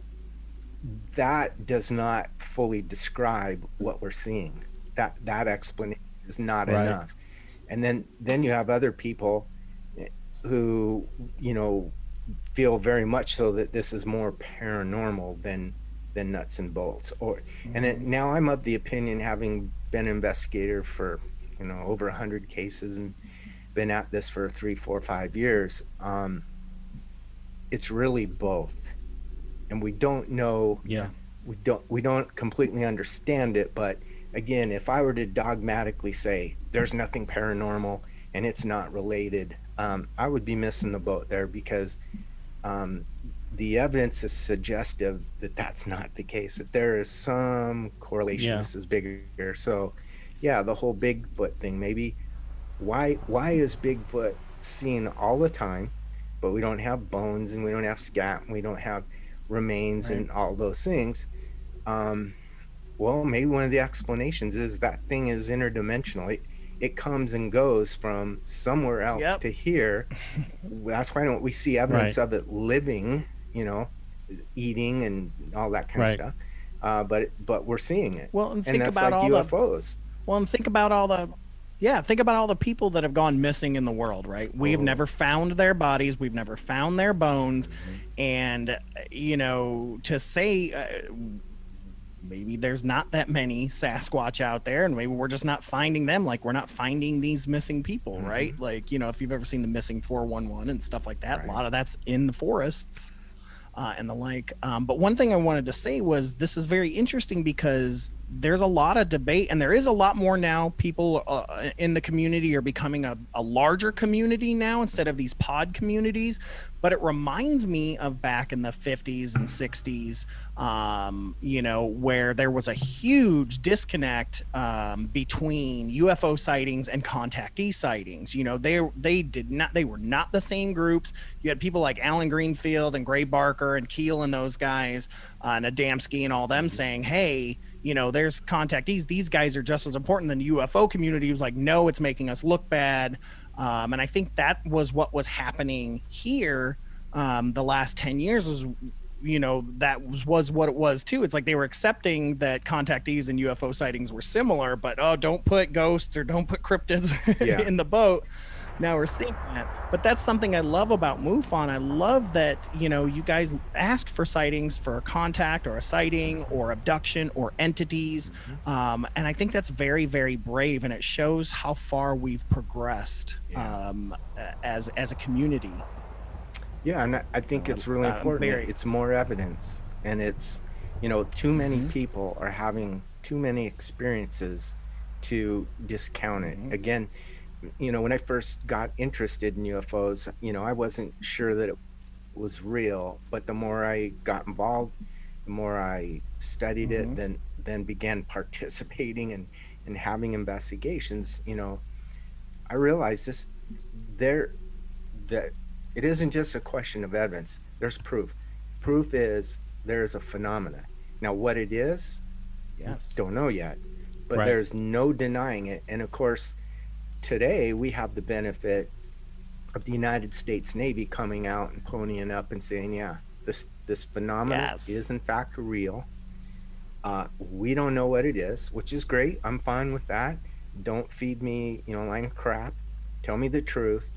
that does not fully describe what we're seeing. That explanation is not enough. And then you have other people who feel very much so that this is more paranormal than nuts and bolts. And then now I'm of the opinion, having been an investigator for over 100 cases and been at this for 3, 4, 5 years, it's really both. And we don't know, we don't completely understand it. But again, if I were to dogmatically say there's nothing paranormal and it's not related, I would be missing the boat there, because the evidence is suggestive that that's not the case, that there is some correlation. This is bigger. So the whole Bigfoot thing, maybe why is Bigfoot seen all the time, but we don't have bones, and we don't have scat, and we don't have remains, and all those things? Well, maybe one of the explanations is that thing is interdimensional. It comes and goes from somewhere else to here. That's why don't we see evidence of it living, eating and all that kind of stuff. But we're seeing it. Well, and think about like all UFOs. And think about all the people that have gone missing in the world, right? We have never found their bodies. We've never found their bones. And, to say maybe there's not that many Sasquatch out there, and maybe we're just not finding them. Like, we're not finding these missing people, right? Like, if you've ever seen the missing 411 and stuff like that, a lot of that's in the forests and the like. But one thing I wanted to say was, this is very interesting because there's a lot of debate, and there is a lot more now. People in the community are becoming a larger community now instead of these pod communities. But it reminds me of back in the 50s and 60s, where there was a huge disconnect between UFO sightings and contactee sightings. They were not the same groups. You had people like Alan Greenfield and Gray Barker and Keel and those guys, and Adamski and all them saying, hey, there's contactees. These guys are just as important. Than the UFO community was like, no, it's making us look bad. And I think that was what was happening here the last 10 years was, that was what it was too. It's like they were accepting that contactees and UFO sightings were similar, but don't put ghosts or don't put cryptids in the boat. Now we're seeing that. But that's something I love about MUFON. I love that, you guys ask for sightings for a contact or a sighting or abduction or entities. And I think that's very, very brave. And it shows how far we've progressed as a community. Yeah, and I think it's really important. It's more evidence. And it's, too many people are having too many experiences to discount it. Again, when I first got interested in UFOs, I wasn't sure that it was real, but the more I got involved, the more I studied it, then began participating and having investigations, I realized that it isn't just a question of evidence. There's proof. Proof is there's a phenomena. Now, what it is, don't know yet, but there's no denying it. And of course, today we have the benefit of the United States Navy coming out and ponying up and saying, this phenomenon is in fact real. We don't know what it is, which is great. I'm fine with that. Don't feed me, line of crap. Tell me the truth.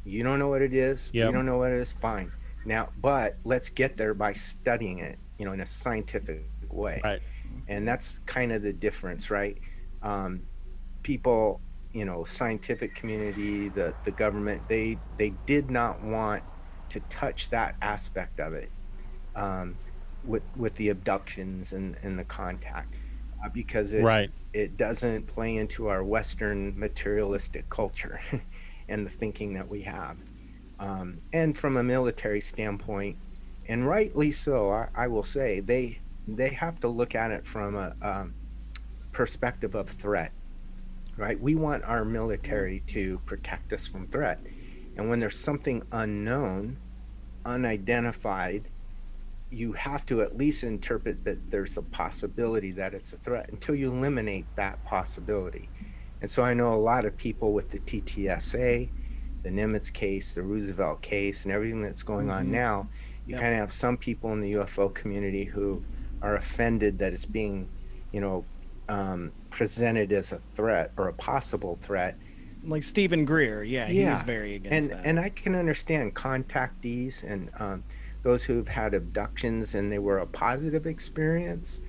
You don't know what it is. You don't know what it is. Fine. Now, but let's get there by studying it, in a scientific way. Right. And that's kind of the difference, right? People scientific community, the government, they did not want to touch that aspect of it, with the abductions and the contact, because it doesn't play into our Western materialistic culture and the thinking that we have. And from a military standpoint, and rightly so, I will say, they have to look at it from a perspective of threat, right? We want our military to protect us from threat. And when there's something unknown, unidentified, you have to at least interpret that there's a possibility that it's a threat until you eliminate that possibility. And so I know a lot of people with the TTSA, the Nimitz case, the Roosevelt case, and everything that's going on now, you kind of have some people in the UFO community who are offended that it's being, presented as a threat or a possible threat. Like Stephen Greer, he was very against that. And I can understand contactees and those who've had abductions and they were a positive experience,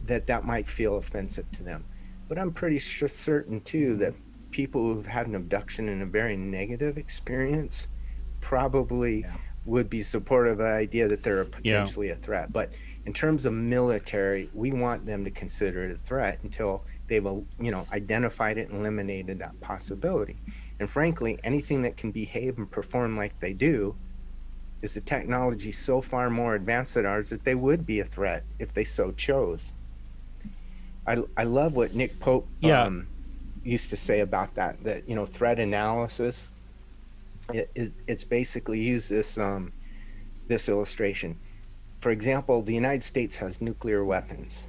that might feel offensive to them. But I'm pretty certain too that people who've had an abduction and a very negative experience probably would be supportive of the idea that they're potentially a threat. But in terms of military, we want them to consider it a threat until they've identified it and eliminated that possibility. And frankly, anything that can behave and perform like they do is the technology so far more advanced than ours that they would be a threat if they so chose. I love what Nick Pope used to say about that threat analysis. It's basically use this illustration. For example, the United States has nuclear weapons.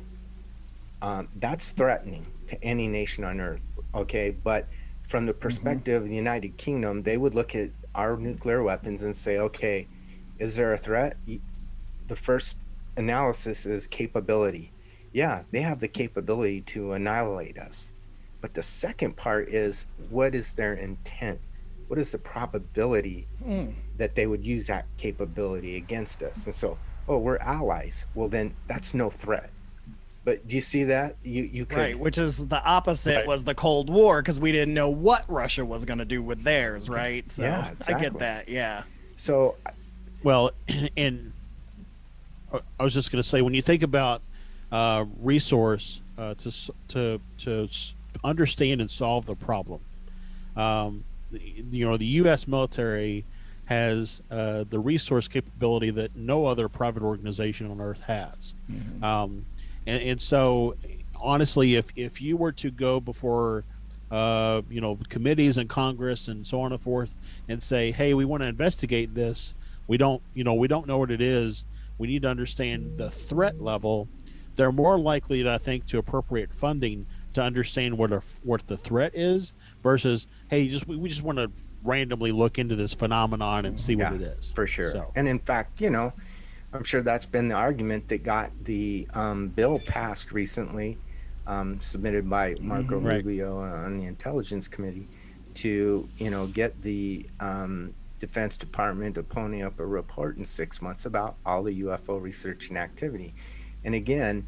That's threatening to any nation on earth, okay? But from the perspective of the United Kingdom, they would look at our nuclear weapons and say, okay, is there a threat? The first analysis is capability. Yeah, they have the capability to annihilate us. But the second part is, what is their intent? What is the probability that they would use that capability against us? And so, we're allies. Well, then that's no threat. But do you see that? You could, right, which is the opposite was the Cold War, because we didn't know what Russia was going to do with theirs, right? So yeah, exactly. I get that, yeah. So, well, and I was just going to say, when you think about resource to understand and solve the problem, the U.S. military has the resource capability that no other private organization on earth has. And so, honestly, if you were to go before, committees in Congress and so on and so forth, and say, hey, we want to investigate this, we don't know what it is, we need to understand the threat level, they're more likely, I think, to appropriate funding to understand what the threat is versus, hey, we just want to randomly look into this phenomenon and see what it is. For sure. So. And in fact, I'm sure that's been the argument that got the bill passed recently, submitted by Marco Rubio on the Intelligence Committee, to get the Defense Department to pony up a report in 6 months about all the UFO research and activity. And again,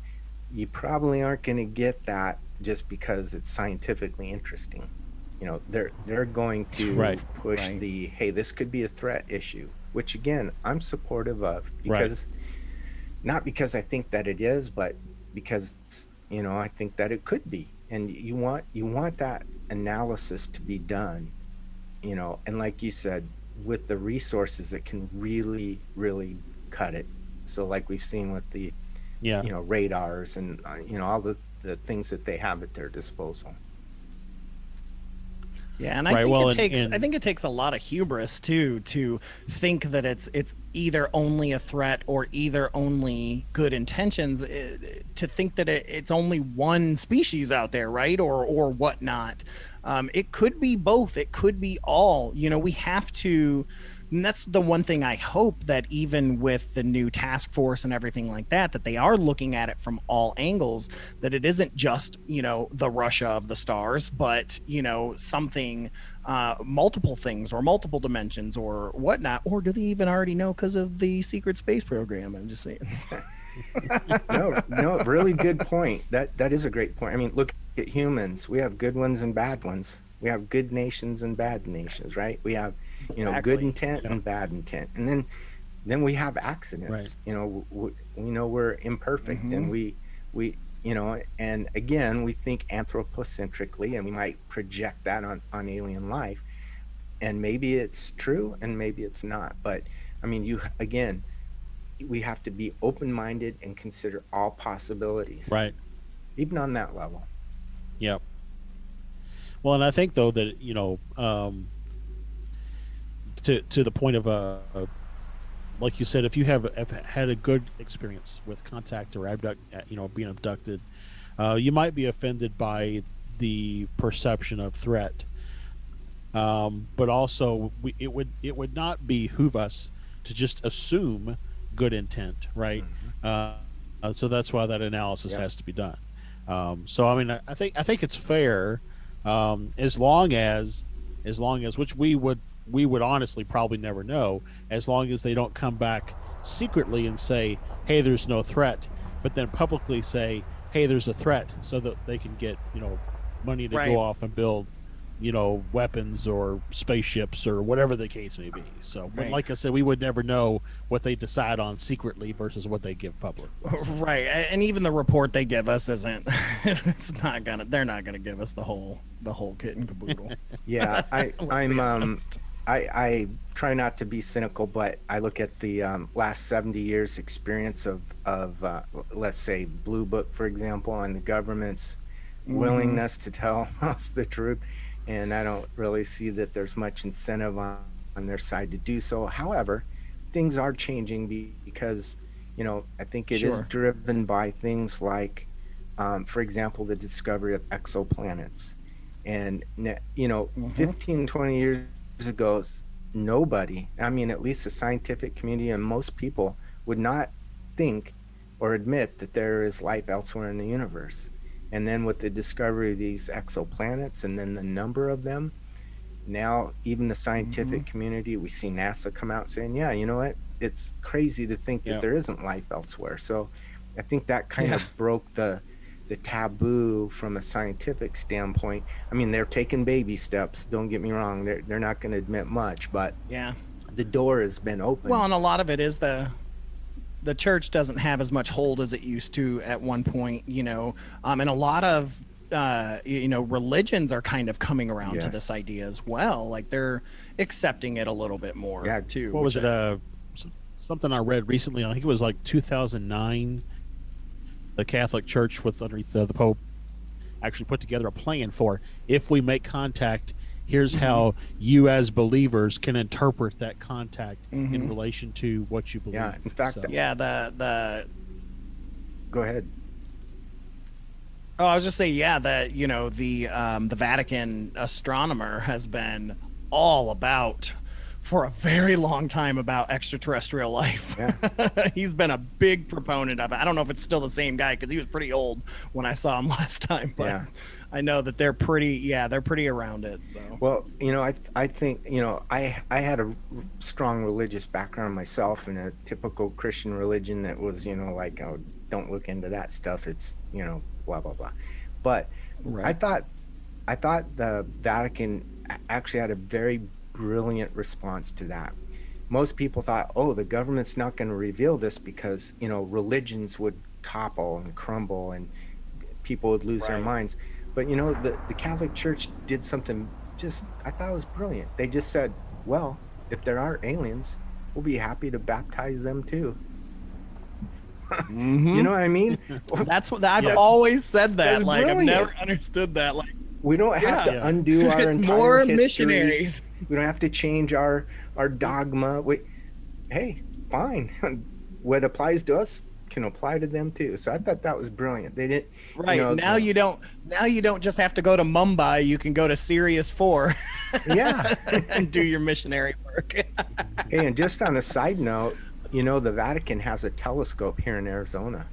you probably aren't going to get that just because it's scientifically interesting. They're going to push the, hey, this could be a threat issue, which again, I'm supportive of, because not because I think that it is, but because, I think that it could be. And you want that analysis to be done, and like you said, with the resources that can really, really cut it. So like we've seen with the, radars and, all the things that they have at their disposal. Yeah, and I think it takes a lot of hubris too to think that it's either only a threat or either only good intentions. To think that it's only one species out there, right, or whatnot. It could be both. It could be all. We have to. And that's the one thing I hope, that even with the new task force and everything like that, that they are looking at it from all angles, that it isn't just, the Russia of the stars, but, something, multiple things or multiple dimensions or whatnot. Or do they even already know because of the secret space program? I'm just saying. No, really good point. That is a great point. I mean, look at humans. We have good ones and bad ones. We have good nations and bad nations, right? We have, you know, Exactly. good intent and bad intent. And then we have accidents. Right. You know, we know we're imperfect, Mhm. and we you know, and again, we think anthropocentrically, and we might project that on alien life, and maybe it's true and maybe it's not. But I mean, again, we have to be open-minded and consider all possibilities, Right. even on that level. Yep. Well, and I think though that, you know, to the point of like you said, if you have had a good experience with contact or being abducted, you might be offended by the perception of threat, but also it would not behoove us to just assume good intent, right? So that's why that analysis has to be done. So I mean, I think it's fair, as long as which we would honestly probably never know, as long as they don't come back secretly and say, hey, there's no threat, but then publicly say, hey, there's a threat, so that they can get, you know, money to Right. go off and build, you know, weapons or spaceships or whatever the case may be. So, but Right. like I said, we would never know what they decide on secretly versus what they give public. Right, and even the report they give us isn't. They're not gonna give us the whole kit and caboodle. Yeah, Let's be I'm honest. I try not to be cynical, but I look at the last 70 years experience of let's say Blue Book, for example, and the government's willingness to tell us the truth, and I don't really see that there's much incentive on their side to do so. However, things are changing because, you know, I think it is Sure. driven by things like, for example, the discovery of exoplanets. And, you know, 15, 20 years ago, nobody, I mean, at least the scientific community and most people would not think or admit that there is life elsewhere in the universe. And then with the discovery of these exoplanets and then the number of them, now even the scientific community, we see NASA come out saying, yeah, you know what, it's crazy to think that there isn't life elsewhere. So I think that kind of broke the taboo from a scientific standpoint. I mean, they're taking baby steps, don't get me wrong, they're not going to admit much, but Yeah. the door has been open. Well, and a lot of it is the church doesn't have as much hold as it used to at one point, you know, and a lot of you know, religions are kind of coming around to Yes. this idea as well. Like they're accepting it a little bit more Yeah. too. What was which it? Something I read recently. I think it was like 2009. The Catholic Church, with underneath the Pope, actually put together a plan for, if we make contact, here's how you as believers can interpret that contact in relation to what you believe. Yeah, in fact, So, Yeah, the go ahead. Oh, I was just saying, yeah, that, you know, the Vatican astronomer has been all about, for a very long time, about extraterrestrial life. Yeah. He's been a big proponent of it. I don't know if it's still the same guy because he was pretty old when I saw him last time, but Yeah. I know that they're pretty around it. So Well, you know, I think, you know, I had a strong religious background myself in a typical Christian religion that was, you know, like, oh, don't look into that stuff. It's, you know, blah, blah, blah. But Right. I thought the Vatican actually had a very brilliant response to that. Most people thought, oh, the government's not going to reveal this because, you know, religions would topple and crumble and people would lose their minds. But, you know, the Catholic Church did something just, I thought it was brilliant. They just said, well, if there are aliens, we'll be happy to baptize them too. You know what I mean? that's what I've Yeah. always said that. That's Like brilliant. I've never understood that. Like We don't have to undo our it's entire more history. missionaries. We don't have to change our dogma. Hey, fine. What applies to us can apply to them too. So I thought that was brilliant. They didn't. Right. You know, now you don't just have to go to Mumbai. You can go to Sirius 4 Yeah. and do your missionary work. Hey, and just on a side note, you know, the Vatican has a telescope here in Arizona,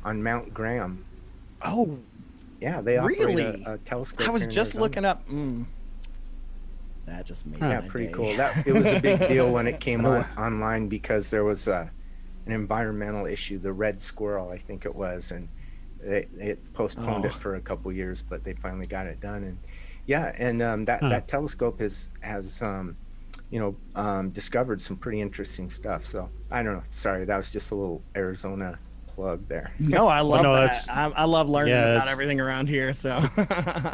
on Mount Graham. Oh, Yeah, they operate Really? a telescope. I was here in just Arizona. looking up. That just made Yeah, my pretty day. cool. It was a big deal when it came online because there was an environmental issue, the red squirrel, I think it was, and it postponed it for a couple years, but they finally got it done. Yeah, and that telescope has discovered some pretty interesting stuff. So I don't know. Sorry, that was just a little Arizona plug there. No, I love no, that. I love learning yeah, about everything around here. So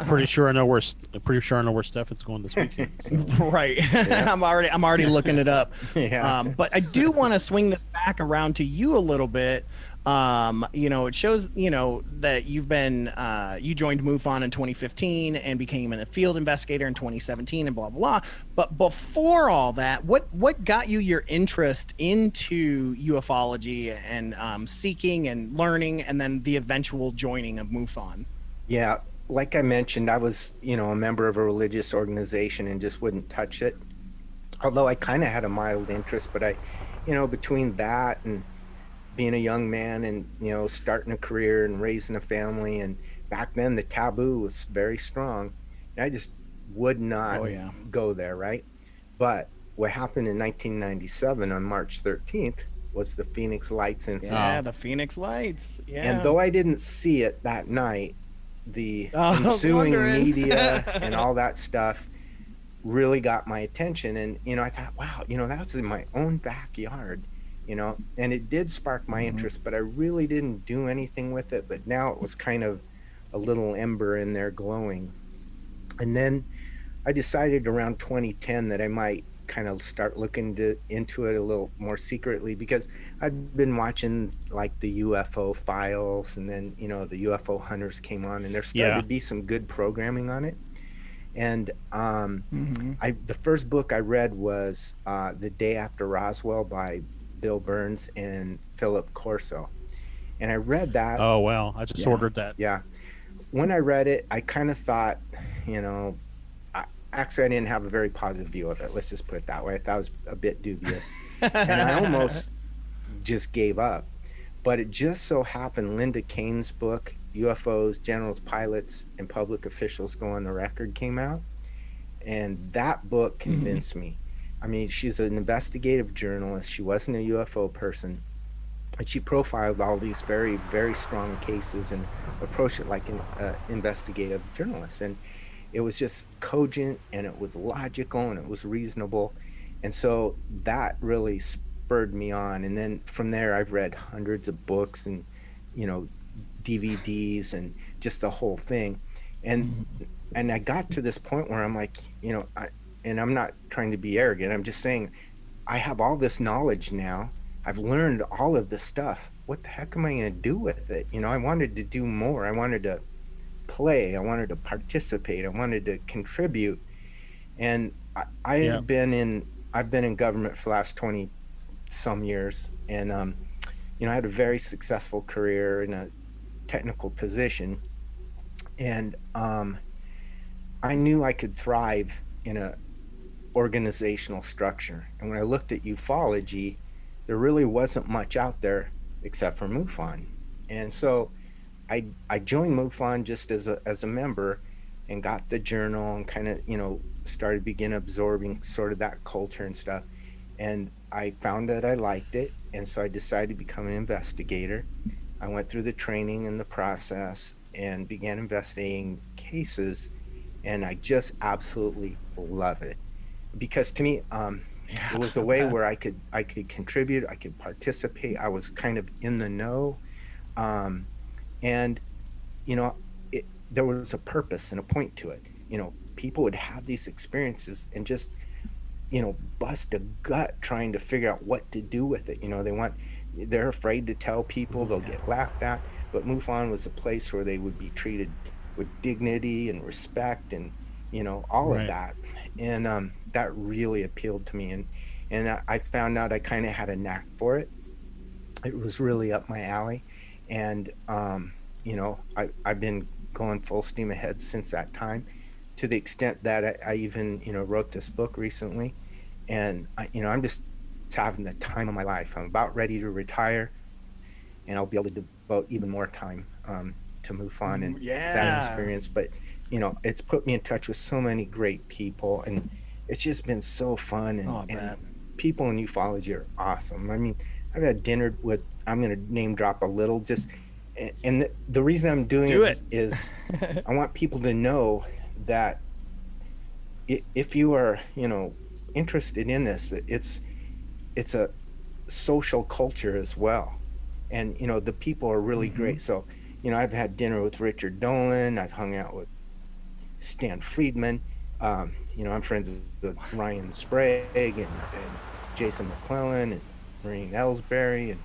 pretty sure I know where Stefan's going this weekend. So. Right. Yeah. I'm already looking it up. Yeah. But I do want to swing this back around to you a little bit. It shows, that you've been, you joined MUFON in 2015 and became a field investigator in 2017 and blah, blah, blah. But before all that, what got you your interest into ufology and seeking and learning, and then the eventual joining of MUFON? Yeah, like I mentioned, I was, a member of a religious organization and just wouldn't touch it. Although I kind of had a mild interest, but between that and being a young man and, starting a career and raising a family, and back then the taboo was very strong. And I just would not go there, right? But what happened in 1997 on March 13th was the Phoenix Lights incident. Yeah, the Phoenix Lights. Yeah. And though I didn't see it that night, the ensuing media and all that stuff really got my attention. And, I thought, wow, that was in my own backyard. And it did spark my interest, but I really didn't do anything with it. But now it was kind of a little ember in there glowing. And then I decided around 2010 that I might kind of start looking into it a little more secretly, because I'd been watching like the UFO files, and then, the UFO hunters came on, and there started to be some good programming on it. And the first book I read was The Day After Roswell by Bill Burns and Philip Corso, and I read that. Oh wow, I just ordered that. Yeah, when I read it, I kind of thought, actually I didn't have a very positive view of it. Let's just put it that way. I thought it was a bit dubious, and I almost just gave up. But it just so happened Linda Kane's book, UFOs, Generals, Pilots, and Public Officials Go on the Record, came out, and that book convinced me. I mean, she's an investigative journalist. She wasn't a UFO person. And she profiled all these very, very strong cases and approached it like an investigative journalist. And it was just cogent, and it was logical, and it was reasonable. And so that really spurred me on. And then from there, I've read hundreds of books and, DVDs and just the whole thing. And I got to this point where I'm like, and I'm not trying to be arrogant. I'm just saying, I have all this knowledge now. I've learned all of this stuff. What the heck am I going to do with it? I wanted to do more. I wanted to play. I wanted to participate. I wanted to contribute. And I've been in government for the last 20 some years. And, I had a very successful career in a technical position. And I knew I could thrive in a organizational structure. And when I looked at ufology, there really wasn't much out there except for MUFON. And so I joined MUFON just as a member, and got the journal, and kind of begin absorbing sort of that culture and stuff. And I found that I liked it, and so I decided to become an investigator. I went through the training and the process and began investigating cases, and I just absolutely love it. Because to me, it was a way where I could contribute, I could participate. I was kind of in the know, and there was a purpose and a point to it. People would have these experiences and just bust a gut trying to figure out what to do with it. They're afraid to tell people, they'll get laughed at. But MUFON was a place where they would be treated with dignity and respect, and all of that. And that really appealed to me, and I found out I kind of had a knack for it. It was really up my alley, and I've been going full steam ahead since that time, to the extent that I even wrote this book recently. And I'm just having the time of my life. I'm about ready to retire, and I'll be able to devote even more time to MUFON and that experience. But it's put me in touch with so many great people, and it's just been so fun. And people in ufology are awesome. I mean, I've had dinner with, I'm going to name drop a little, and the reason I'm doing it is I want people to know that if you are, interested in this, it's a social culture as well. And, the people are really great. So, I've had dinner with Richard Dolan. I've hung out with Stan Friedman. I'm friends with Ryan Sprague and Jason McClellan and Maureen Ellsbury and,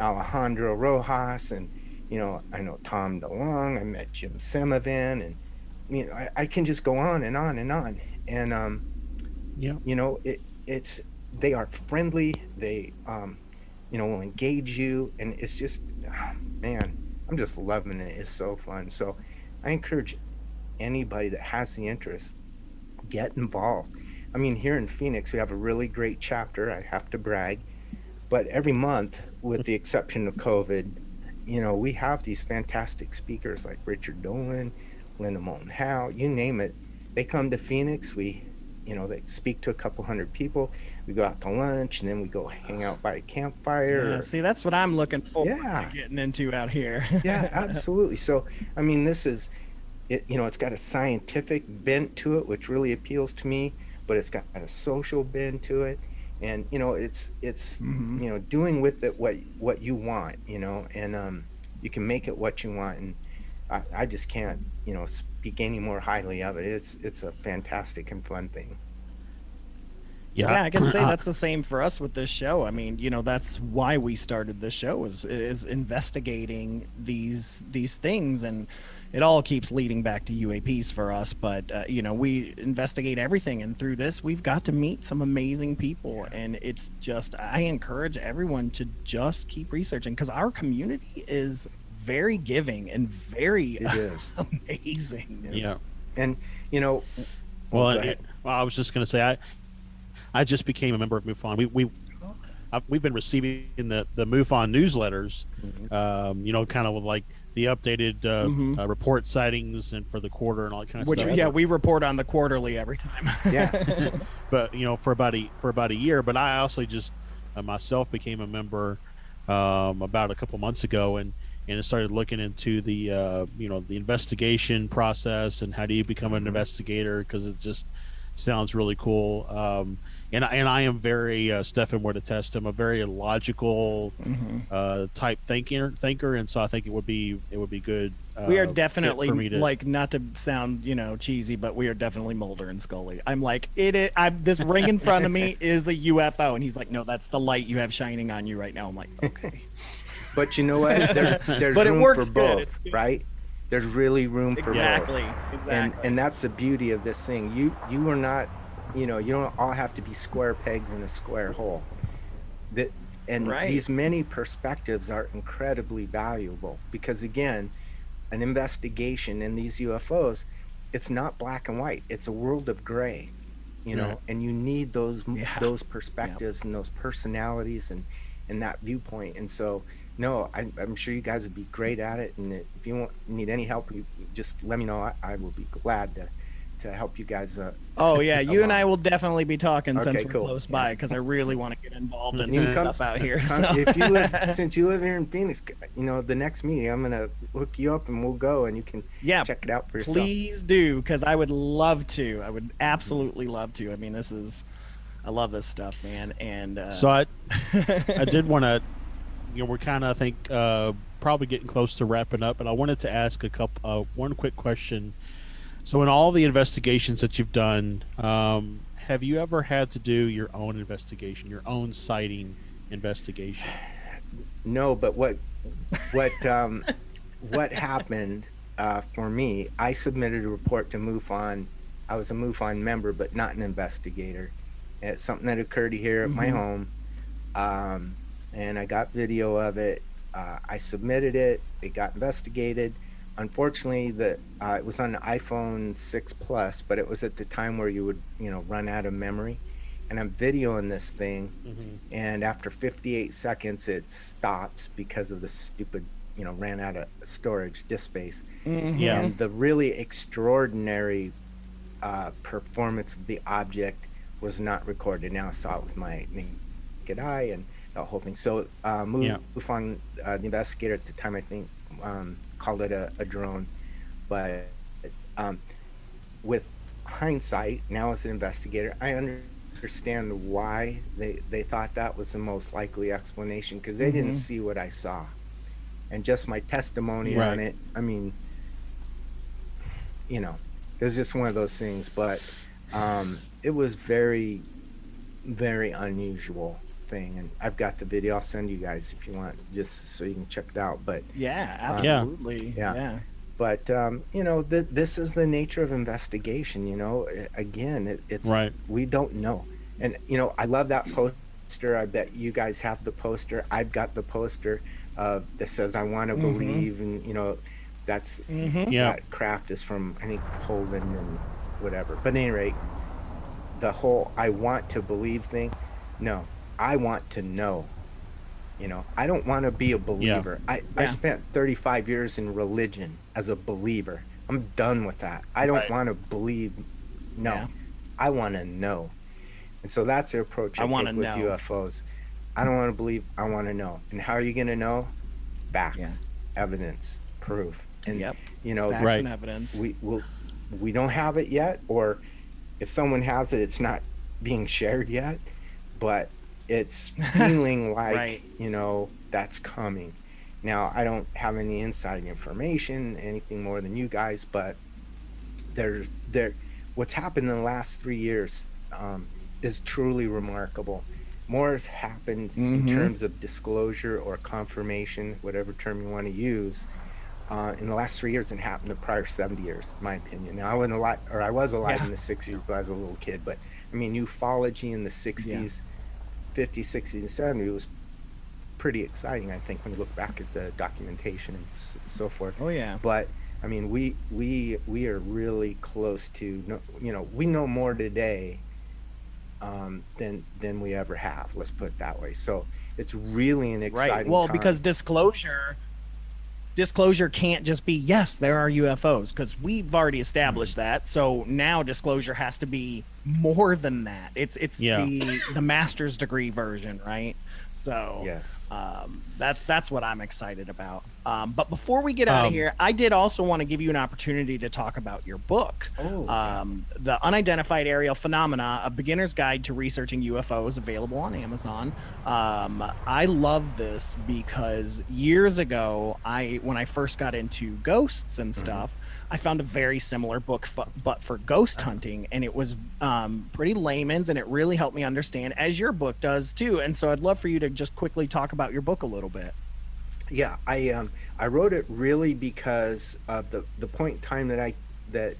Alejandro Rojas. And, I know Tom DeLong. I met Jim Simovan. And, I can just go on and on and on. And, they are friendly. They, will engage you. And it's just, man, I'm just loving it. It's so fun. So I encourage anybody that has the interest, get involved. I mean, here in Phoenix, we have a really great chapter. I have to brag. But every month, with the exception of COVID, we have these fantastic speakers like Richard Dolan, Linda Moulton Howe, you name it. They come to Phoenix. They speak to a couple hundred people. We go out to lunch, and then we go hang out by a campfire. Yeah, see, that's what I'm looking forward to getting into out here. Yeah, absolutely. So, I mean, this is, it's got a scientific bent to it, which really appeals to me, but it's got a social bent to it. And, it's doing with it what you want, and you can make it what you want. And I just can't, speak any more highly of it. It's a fantastic and fun thing. Yeah, I can say that's the same for us with this show. I mean, that's why we started this show is investigating these things, and it all keeps leading back to UAPs for us. But we investigate everything, and through this, we've got to meet some amazing people, and it's just, I encourage everyone to just keep researching, because our community is very giving and very amazing. Yeah. And I was just going to say, I just became a member of MUFON. We've been receiving the MUFON newsletters, kind of with like the updated report sightings and for the quarter and all that kind of stuff. Yeah, we report on the quarterly every time. Yeah. But for about a year. But I also just myself became a member about a couple months ago, and started looking into the the investigation process and how do you become an investigator, because it just sounds really cool. And I am very Stefan would attest, I'm a very logical type thinker, and so I think it would be good. We are definitely for me to, like, not to sound cheesy, but we are definitely Mulder and Scully. I'm like, this ring in front of me is a UFO, and he's like, no, that's the light you have shining on you right now. I'm like, okay. But you know what? There's but room it works for good. both, right? There's really room for both. Exactly. And that's the beauty of this thing. You are not, you don't all have to be square pegs in a square hole. These many perspectives are incredibly valuable, because again, an investigation in these UFOs, it's not black and white. It's a world of gray, and you need those perspectives and those personalities and that viewpoint. And so, no, I'm sure you guys would be great at it. And if you need any help, you just let me know. I will be glad to help you guys. Oh yeah, you and I will definitely be talking since we're cool. close by, because I really want to get involved in some stuff out here. Since you live here in Phoenix, the next meeting, I'm gonna hook you up and we'll go, and you can check it out for yourself. Please do, because I would love to. I would absolutely love to. I mean, I love this stuff, man. And so I did want to, we're kind of, I think, probably getting close to wrapping up, but I wanted to ask one quick question. So in all the investigations that you've done, have you ever had to do your own investigation, your own sighting investigation? No, but what happened for me, I submitted a report to MUFON. I was a MUFON member, but not an investigator. It's something that occurred here at my home, and I got video of it. I submitted it. It got investigated. Unfortunately, it was on an iPhone 6 Plus, but it was at the time where you would, run out of memory. And I'm videoing this thing, and after 58 seconds, it stops because of the stupid, ran out of storage, disk space. Yeah. And the really extraordinary performance of the object was not recorded. Now I saw it with my naked eye and the whole thing. So MUFON, the investigator at the time, I think, called it a drone, but with hindsight, now as an investigator, I understand why they thought that was the most likely explanation, because they didn't see what I saw. And just my testimony on it, I mean, you know, it was just one of those things. But it was very, very unusual thing. And I've got the video. I'll send you guys if you want, just so you can check it out. But yeah, absolutely. Yeah. But you know, this is the nature of investigation. You know, again, it's we don't know. And you know, I love that poster. I bet you guys have the poster. I've got the poster that says "I want to believe," and you know, that's that craft is from, I think, Poland and whatever. But at any rate, the whole "I want to believe" thing, no, I want to know. You know, I don't want to be a believer. I spent 35 years in religion as a believer. I'm done with that. I don't want to believe. No, I want to know. And so that's the approach I take with UFOs. I don't want to believe. I want to know. And how are you going to know? Facts, evidence, proof. And you know, facts and evidence. We don't have it yet, or if someone has it, it's not being shared yet. But it's feeling like, you know, that's coming. Now, I don't have any inside information, anything more than you guys, but what's happened in the last 3 years is truly remarkable. More has happened in terms of disclosure or confirmation, whatever term you want to use, in the last 3 years than happened the prior 70 years, in my opinion. Now, I was alive in the 60s, but I was a little kid. But I mean, ufology in the 60s, 50s, 60s, and 70s was pretty exciting, I think, when you look back at the documentation and so forth. Oh yeah. But I mean, we are really close to, you know, we know more today than we ever have. Let's put it that way. So it's really an exciting Well, time. because disclosure can't just be, yes, there are UFOs, because we've already established that. So now disclosure has to be more than that. It's the master's degree version, right? So that's what I'm excited about. But before we get out of here, I did also want to give you an opportunity to talk about your book, The Unidentified Aerial Phenomena: A Beginner's Guide to Researching UFOs, available on Amazon. I love this because years ago, when I first got into ghosts and stuff, I found a very similar book, but for ghost hunting, and it was pretty layman's, and it really helped me understand, as your book does too. And so I'd love for you to just quickly talk about your book a little bit. Yeah, I wrote it really because of the point in time that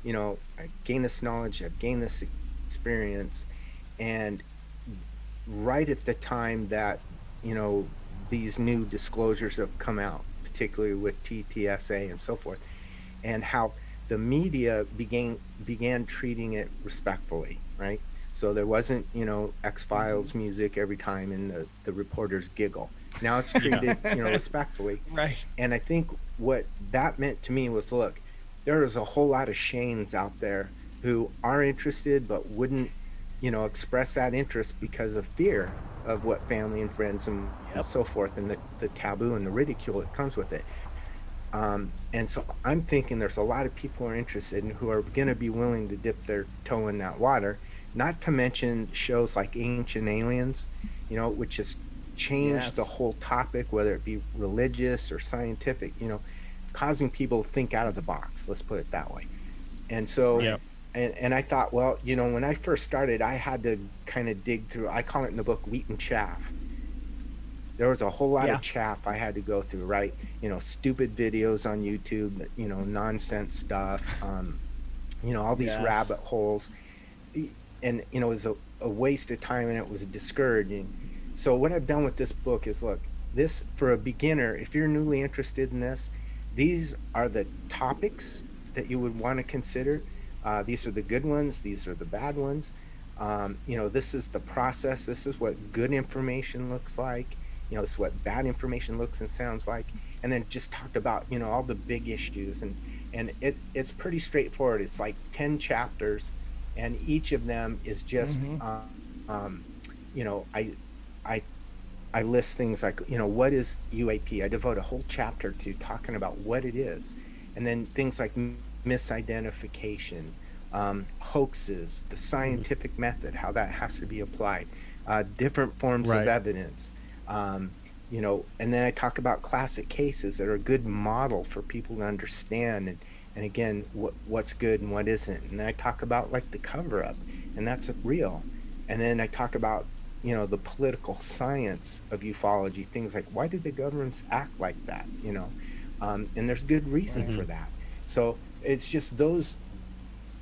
you know, I gained this knowledge, I've gained this experience, and right at the time that, you know, these new disclosures have come out, particularly with TTSA and so forth, and how the media began treating it respectfully, right? So there wasn't, you know, X-Files music every time and the reporters giggle. Now it's treated, you know, respectfully. Right. And I think what that meant to me was, look, there is a whole lot of Shanes out there who are interested but wouldn't, you know, express that interest because of fear of what family and friends and so forth, and the taboo and the ridicule that comes with it. And so I'm thinking there's a lot of people who are interested and who are going to be willing to dip their toe in that water, not to mention shows like Ancient Aliens, you know, which has changed the whole topic, whether it be religious or scientific, you know, causing people to think out of the box, let's put it that way. And so, and I thought, well, you know, when I first started, I had to kind of dig through, I call it in the book, wheat and chaff. There was a whole lot of chaff I had to go through, right? You know, stupid videos on YouTube, you know, nonsense stuff, you know, all these rabbit holes. And, you know, it was a waste of time, and it was discouraging. So what I've done with this book is, look, this, for a beginner, if you're newly interested in this, these are the topics that you would want to consider. These are the good ones. These are the bad ones. You know, this is the process. This is what good information looks like. You know, this is what bad information looks and sounds like. And then just talked about, you know, all the big issues. And it's pretty straightforward. It's like 10 chapters, and each of them is just, you know, I list things like, you know, what is UAP? I devote a whole chapter to talking about what it is. And then things like misidentification, hoaxes, the scientific method, how that has to be applied, different forms of evidence, you know, and then I talk about classic cases that are a good model for people to understand, and again, what's good and what isn't. And then I talk about like the cover up, and that's real. And then I talk about, you know, the political science of ufology, things like, why did the governments act like that, you know? And there's good reason for that. So it's just those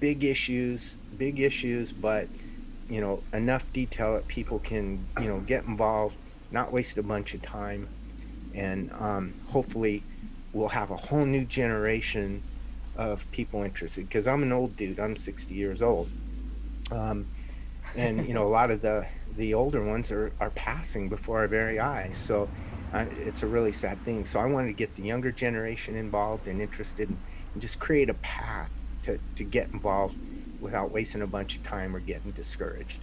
big issues, but, you know, enough detail that people can, you know, get involved, not waste a bunch of time, and hopefully we'll have a whole new generation of people interested, because I'm an old dude, I'm 60 years old, and you know, a lot of the older ones are passing before our very eyes, so it's a really sad thing. So I wanted to get the younger generation involved and interested, and just create a path to get involved without wasting a bunch of time or getting discouraged.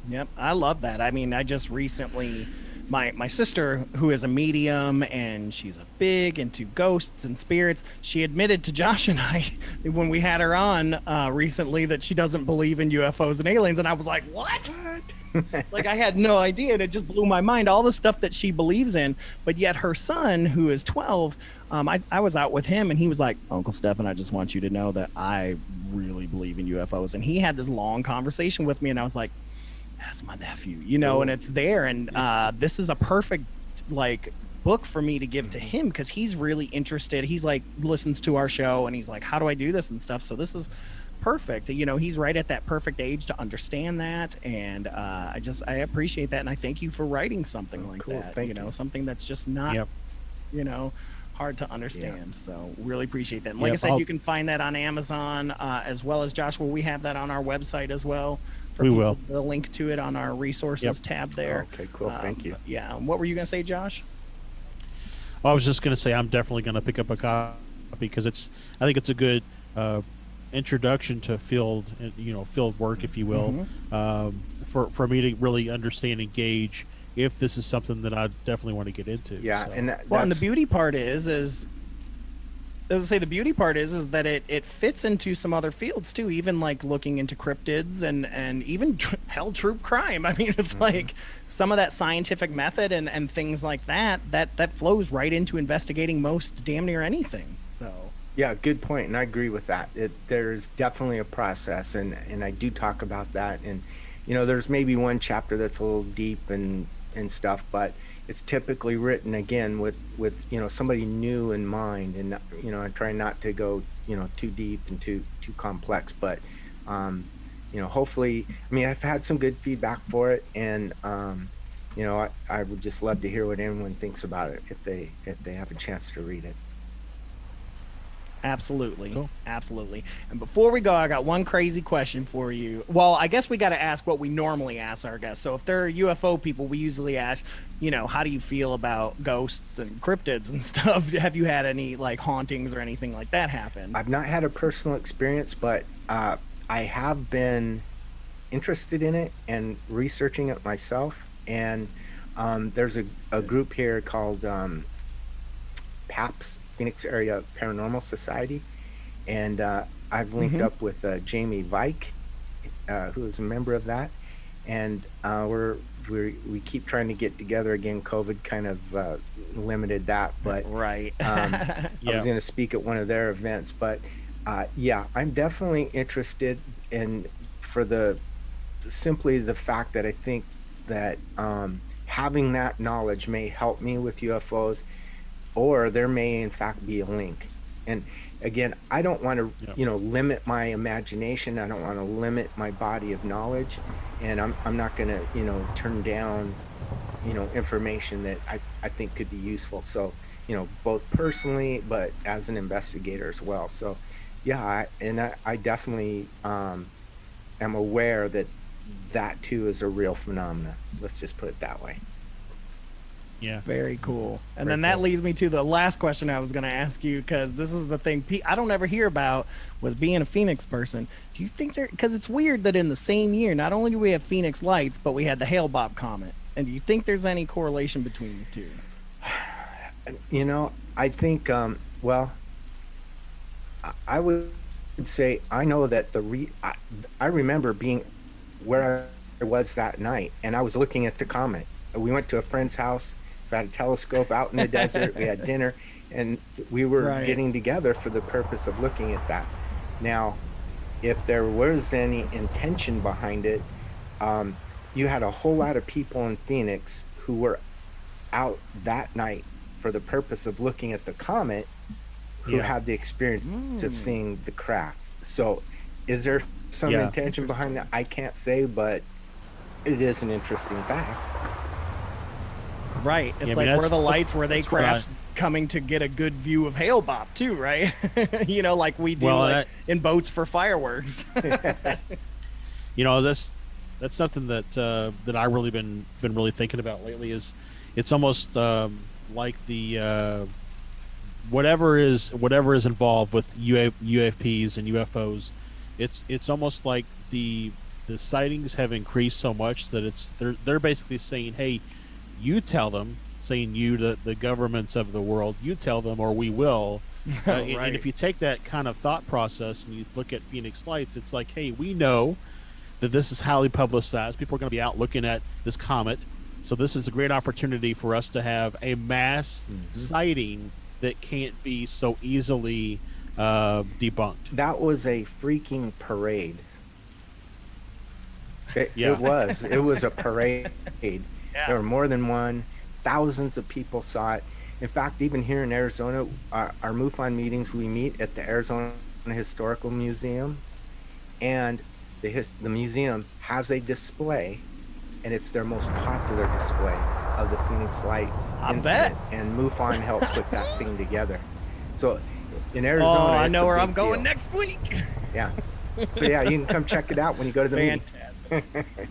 Yep, I love that. I mean, I just recently, my sister, who is a medium, and she's a big into ghosts and spirits, she admitted to Josh and I when we had her on recently that she doesn't believe in UFOs and aliens, and I was like, what? Like, I had no idea, and it just blew my mind, all the stuff that she believes in. But yet her son, who is 12, I was out with him, and he was like, Uncle Stefan, I just want you to know that I really believe in UFOs. And he had this long conversation with me, and I was like, that's my nephew, you know, and it's there. And this is a perfect, like, book for me to give to him, because he's really interested. He's like, listens to our show, and he's like, how do I do this and stuff? So this is perfect. You know, he's right at that perfect age to understand that. And I appreciate that. And I thank you for writing something like that. Thank you. Something that's just not, you know, hard to understand. So really appreciate that. And like I said, you can find that on Amazon, as well as, Josh, will we have that on our website as well? We will. The link to it on our resources tab there. Okay, cool. Thank you. Yeah. What were you going to say, Josh? Well, I was just going to say I'm definitely going to pick up a copy, because I think it's a good introduction to field work, if you will, for me to really understand and gauge if this is something that I definitely want to get into. Yeah, so. And the beauty part is as I say, the beauty part is that it fits into some other fields too, even like looking into cryptids and even hell, true crime. I mean, it's like some of that scientific method and things like that flows right into investigating most damn near anything. So yeah, good point, and I agree with that. There's definitely a process, and I do talk about that. And you know, there's maybe one chapter that's a little deep and stuff, but it's typically written again with you know, somebody new in mind. And you know, I try not to go, you know, too deep and too complex, but you know, hopefully, I mean, I've had some good feedback for it, and you know, I would just love to hear what anyone thinks about it if they have a chance to read it. Absolutely. Cool. Absolutely. And before we go, I got one crazy question for you. Well, I guess we got to ask what we normally ask our guests. So if they're UFO people, we usually ask, you know, how do you feel about ghosts and cryptids and stuff? Have you had any like hauntings or anything like that happen? I've not had a personal experience, but I have been interested in it and researching it myself. And there's a group here called PAPS, Phoenix Area Paranormal Society, and I've linked up with Jamie Vike, who is a member of that, and we keep trying to get together again. COVID kind of limited that, but right. I was going to speak at one of their events, but yeah, I'm definitely interested in, for simply the fact that I think that having that knowledge may help me with UFOs, or there may in fact be a link. And again, I don't want to you know, limit my imagination. I don't want to limit my body of knowledge, and I'm not going to, you know, turn down, you know, information that I think could be useful. So, you know, both personally, but as an investigator as well. So yeah, I definitely am aware that too is a real phenomena. Let's just put it that way. Yeah. Very cool. And then that leads me to the last question I was going to ask you, because this is the thing I don't ever hear about, was being a Phoenix person. Do you think because it's weird that in the same year, not only do we have Phoenix lights, but we had the Hale-Bopp comet. And do you think there's any correlation between the two? You know, I think, well, I would say I know that I remember being where I was that night, and I was looking at the comet. We went to a friend's house, we had a telescope out in the desert, we had dinner, and we were getting together for the purpose of looking at that. Now, if there was any intention behind it, you had a whole lot of people in Phoenix who were out that night for the purpose of looking at the comet, who had the experience of seeing the craft. So is there some intention behind that? I can't say, but it is an interesting fact. Right. It's like where the lights, were they crafts coming to get a good view of Hale-Bopp too, right? You know, like we do in boats for fireworks. You know, that's something that I really been really thinking about lately. Is it's almost like the whatever is involved with UAPs and UFOs. It's almost like the sightings have increased so much that they're basically saying, hey, you tell them, saying the governments of the world, you tell them or we will. And if you take that kind of thought process and you look at Phoenix Lights, it's like, hey, we know that this is highly publicized. People are going to be out looking at this comet. So this is a great opportunity for us to have a mass sighting that can't be so easily debunked. That was a freaking parade. It was a parade. There were more than one. Thousands of people saw it. In fact, even here in Arizona, our MUFON meetings, we meet at the Arizona Historical Museum, and the museum has a display, and it's their most popular display of the Phoenix Light incident. And MUFON helped put that thing together. So in Arizona, I know where I'm going next week. Yeah. So yeah, you can come check it out when you go to the meeting. Fantastic.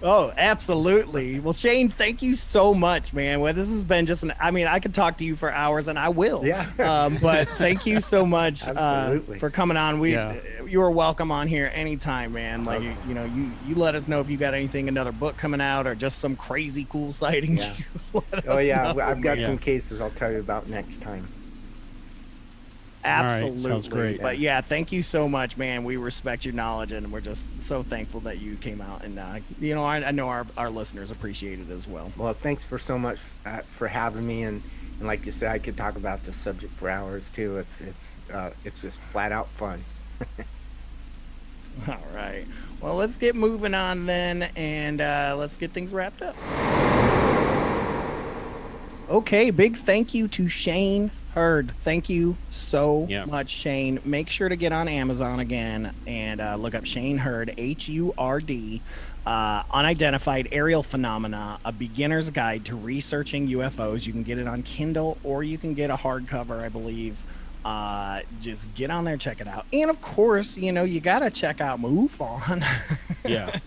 Oh, absolutely. Well, Shane, thank you so much, man. Well, this has been just I could talk to you for hours, and I will. Yeah. But thank you so much for coming on. You are welcome on here anytime, man. Like, you let us know if you got another book coming out, or just some crazy cool sightings. Yeah. I've got some cases I'll tell you about next time. Absolutely. Right, sounds great. But thank you so much, man. We respect your knowledge, and we're just so thankful that you came out. And I know our listeners appreciate it as well. Well, thanks for so much for having me. And like you said, I could talk about this subject for hours too. It's just flat out fun. All right. Well, let's get moving on then, and let's get things wrapped up. Okay, big thank you to Shane Hurd. Thank you so much, Shane. Make sure to get on Amazon again and look up Shane Hurd, Hurd, Unidentified Aerial Phenomena, A Beginner's Guide to Researching UFOs. You can get it on Kindle, or you can get a hardcover, I believe. Just get on there, check it out. And of course, you got to check out MUFON. Yeah.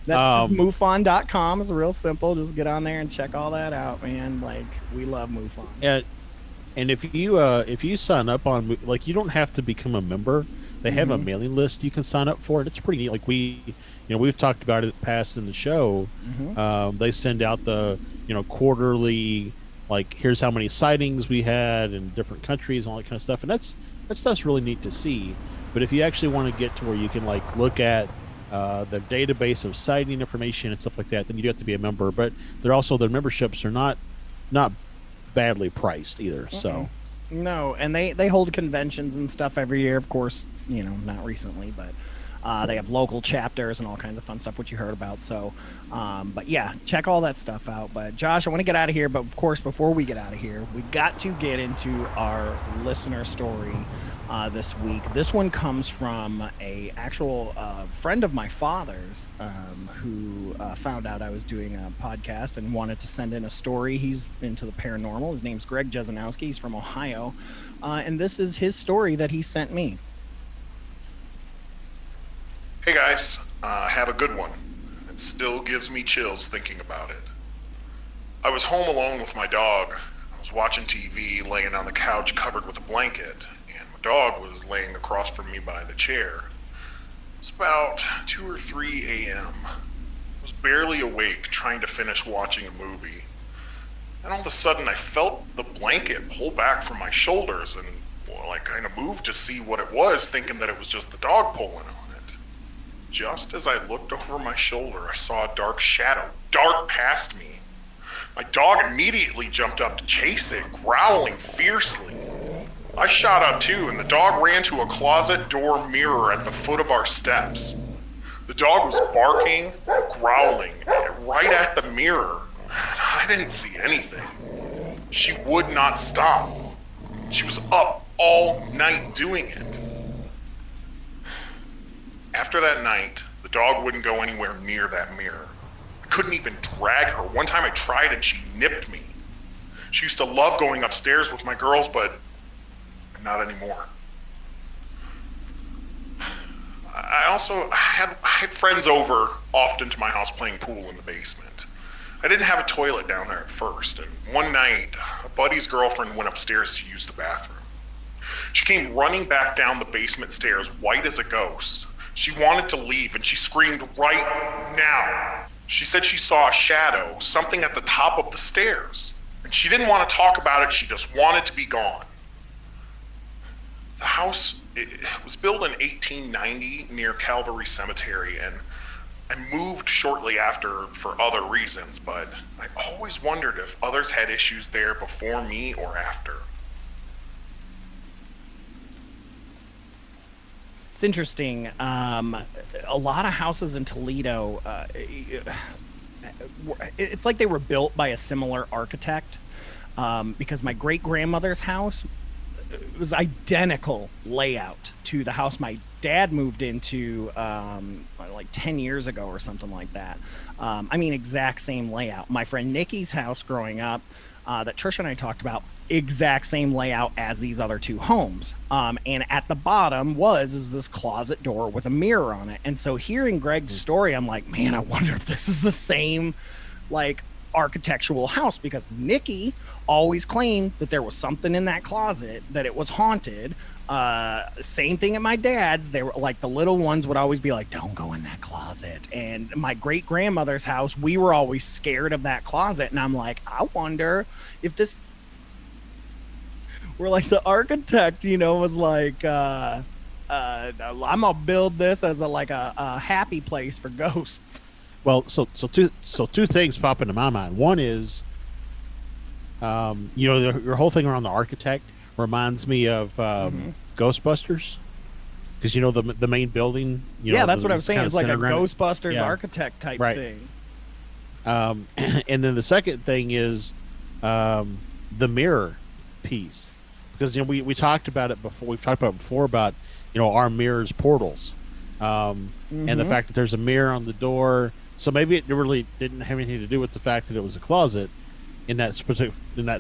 That's just MUFON.com. It's real simple. Just get on there and check all that out, man. Like, we love MUFON. Yeah. And if you sign up on, like, you don't have to become a member. They have a mailing list you can sign up for, and it's pretty neat. Like, we've talked about it past in the show. They send out the quarterly, like, here's how many sightings we had in different countries and all that kind of stuff, and that's really neat to see. But if you actually want to get to where you can, like, look at the database of sighting information and stuff like that, then you do have to be a member. But their memberships are not badly priced either. So no, and they hold conventions and stuff every year, of course, not recently, but they have local chapters and all kinds of fun stuff, which you heard about. So but check all that stuff out. But Josh, I want to get out of here, but of course, before we get out of here, we got to get into our listener story this week. This one comes from a actual friend of my father's who found out I was doing a podcast and wanted to send in a story. He's into the paranormal. His name's Gregg Jesionowski. He's from Ohio. And this is his story that he sent me. Hey guys, have a good one. It still gives me chills thinking about it. I was home alone with my dog. I was watching TV, laying on the couch covered with a blanket, and my dog was laying across from me by the chair. It was about 2 or 3 a.m. I was barely awake, trying to finish watching a movie. And all of a sudden I felt the blanket pull back from my shoulders, and Well, I kind of moved to see what it was, thinking that it was just the dog pulling on it. Just as I looked over my shoulder, I saw a dark shadow dart past me. My dog immediately jumped up to chase it, growling fiercely. I shot up too, and the dog ran to a closet door mirror at the foot of our steps. The dog was barking and growling right at the mirror. I didn't see anything. She would not stop. She was up all night doing it. After that night, the dog wouldn't go anywhere near that mirror. I couldn't even drag her. One time I tried and she nipped me. She used to love going upstairs with my girls, but not anymore. I had friends over often to my house playing pool in the basement. I didn't have a toilet down there at first, and one night, a buddy's girlfriend went upstairs to use the bathroom. She came running back down the basement stairs, white as a ghost. She wanted to leave, and she screamed, "Right now!" She said she saw a shadow, something at the top of the stairs, and she didn't want to talk about it, she just wanted to be gone. The house, it was built in 1890 near Calvary Cemetery, and I moved shortly after for other reasons, but I always wondered if others had issues there before me or after. It's interesting. A lot of houses in Toledo, it's like they were built by a similar architect, because my great-grandmother's house was identical layout to the house my dad moved into like 10 years ago or something like that. I mean, exact same layout. My friend Nikki's house growing up, that Trisha and I talked about, exact same layout as these other two homes. And at the bottom was this closet door with a mirror on it. And so hearing Gregg's story, I'm like, man, I wonder if this is the same like architectural house, because Nikki always claimed that there was something in that closet, that it was haunted. Same thing at my dad's. They were like, the little ones would always be like, don't go in that closet. And my great grandmother's house, we were always scared of that closet. And I'm like, I wonder if this, we're like, the architect, you know, was like, I'm gonna build this as a happy place for ghosts. Well, so two things pop into my mind. One is, you know, your whole thing around the architect reminds me of Ghostbusters, because you know the main building. Yeah, that's what I'm saying. It's like a Ghostbusters architect type thing. And then the second thing is the mirror piece, because you know we talked about it before. We've talked about it before about, you know, our mirrors portals, and the fact that there's a mirror on the door. So maybe it really didn't have anything to do with the fact that it was a closet in that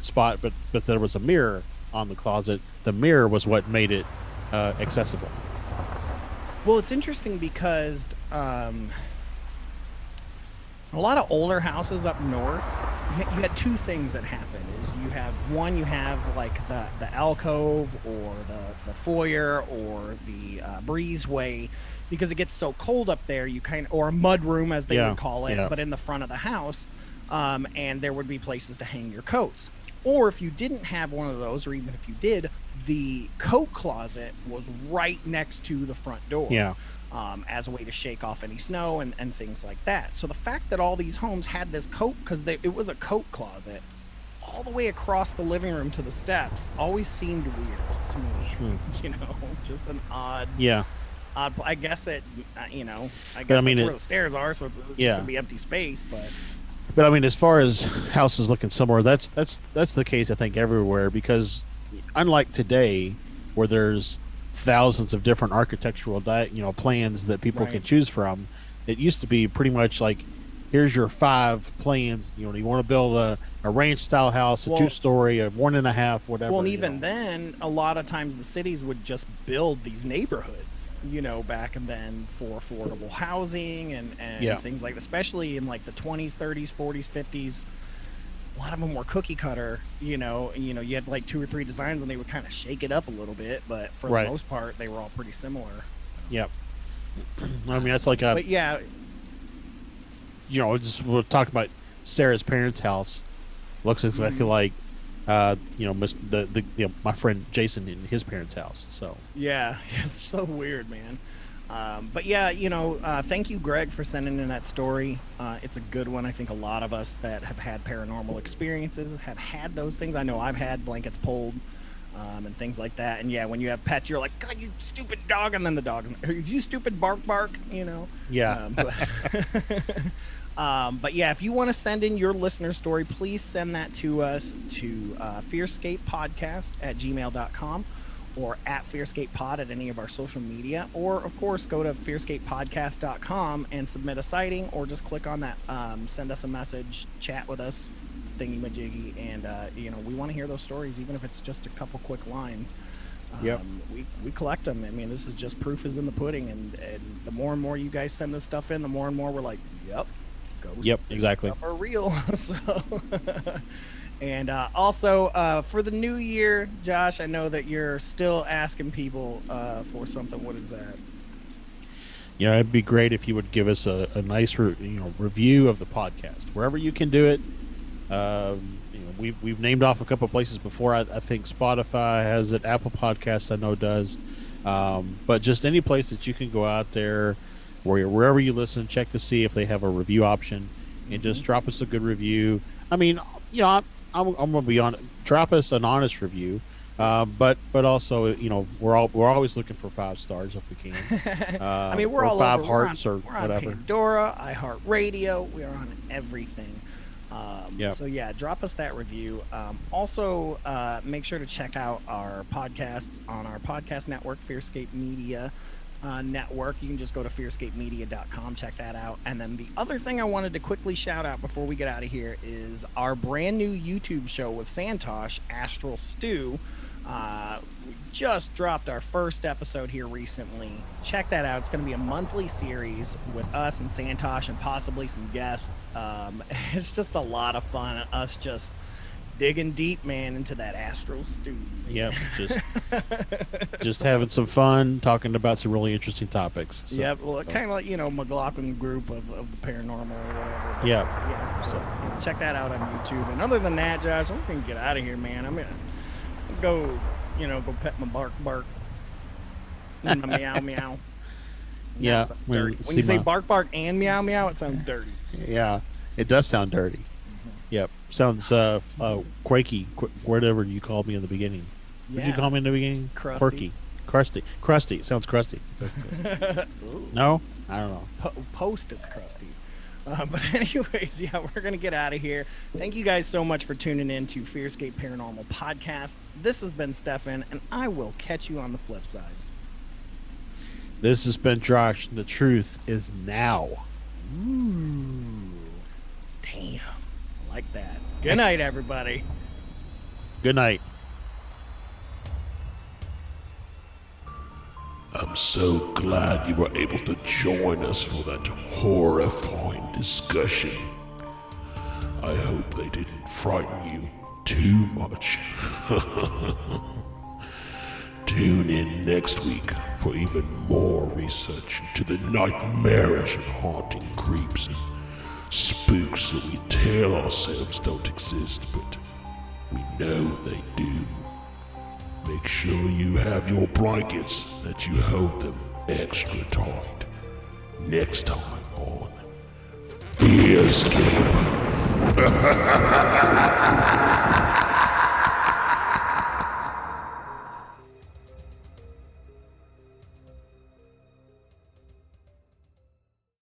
spot, but there was a mirror on the closet. The mirror was what made it accessible. Well, it's interesting because a lot of older houses up north, you had two things that happen. Is you have like the alcove or the foyer or the breezeway, because it gets so cold up there, or a mud room as they would call it, but in the front of the house, and there would be places to hang your coats. Or if you didn't have one of those, or even if you did, the coat closet was right next to the front door. As a way to shake off any snow and things like that. So the fact that all these homes had this coat, because it was a coat closet, all the way across the living room to the steps, always seemed weird to me. You know, just an odd. I guess it. You know, that's where the stairs are, so it's just gonna be empty space, But I mean, as far as houses looking somewhere, that's the case, I think, everywhere, because unlike today, where there's thousands of different architectural plans that people can choose from, it used to be pretty much like, here's your 5 plans. You know, you want to build a ranch style house, a 2-story, a 1.5, whatever. Well, and even then, a lot of times the cities would just build these neighborhoods, you know, back and then for affordable housing and things like that, especially in like the 20s, 30s, 40s, 50s. A lot of them were cookie cutter, you know, you had like 2 or 3 designs and they would kind of shake it up a little bit, but for the most part, they were all pretty similar. So. I mean, that's like a... But yeah... You know, we're talking about Sarah's parents' house. Looks exactly like my friend Jason in his parents' house. So yeah, it's so weird, man. But yeah, thank you, Gregg, for sending in that story. It's a good one. I think a lot of us that have had paranormal experiences have had those things. I know I've had blankets pulled and things like that. And yeah, when you have pets, you're like, God, you stupid dog. And then the dog's, you stupid bark. Yeah. But yeah, if you want to send in your listener story, please send that to us to FearScapePodcast@gmail.com or at FearScapePod at any of our social media, or of course go to FearScapePodcast.com and submit a sighting, or just click on that send us a message, chat with us thingy-majiggy, and we want to hear those stories, even if it's just a couple quick lines. Yep. We collect them. I mean, this is just proof is in the pudding, and the more and more you guys send this stuff in, the more and more we're like, ghosts exactly stuff are real. So and also for the new year, Josh, I know that you're still asking people for something. What is that? Yeah, it'd be great if you would give us a nice review of the podcast wherever you can do it. We've named off a couple of places before. I think Spotify has it, Apple Podcasts I know does, but just any place that you can go out there, wherever you listen, check to see if they have a review option, and just drop us a good review. I mean, I'm gonna be on. Drop us an honest review, but also we're always looking for 5 stars if we can. I mean, we're all 5 over. hearts we're or whatever. On Pandora, iHeartRadio. We are on everything. So yeah, drop us that review. Also, make sure to check out our podcasts on our podcast network, FearScape Media Network. You can just go to fearscapemedia.com, check that out. And then the other thing I wanted to quickly shout out before we get out of here is our brand new YouTube show with Santosh, Astral Stew. We just dropped our first episode here recently. Check that out. It's going to be a monthly series with us and Santosh and possibly some guests. It's just a lot of fun. Us just digging deep, man, into that Astral Stew. Yep, just having some fun, talking about some really interesting topics. So, yep, well, kind of like, McLaughlin group of the paranormal or whatever. But, yeah. So check that out on YouTube. And other than that, Josh, we're going to get out of here, man. I'm going to go pet my bark and my meow meow. Yeah. When you say bark and meow meow, it sounds dirty. Yeah, it does sound dirty. Yep. Sounds quaky, whatever you called me in the beginning. Yeah. What did you call me in the beginning? Crusty. Crusty. It sounds crusty. No? I don't know. Post it's crusty. But anyways, yeah, we're going to get out of here. Thank you guys so much for tuning in to FearScape Paranormal Podcast. This has been Stefan, and I will catch you on the flip side. This has been Josh. The truth is now. Ooh. Damn. I like that. Good night, everybody. Good night. I'm so glad you were able to join us for that horrifying discussion. I hope they didn't frighten you too much. Tune in next week for even more research into the nightmarish and haunting creeps and spooks that we tell ourselves don't exist, but we know they do. Make sure you have your blankets, that you hold them extra tight. Next time on FearScape.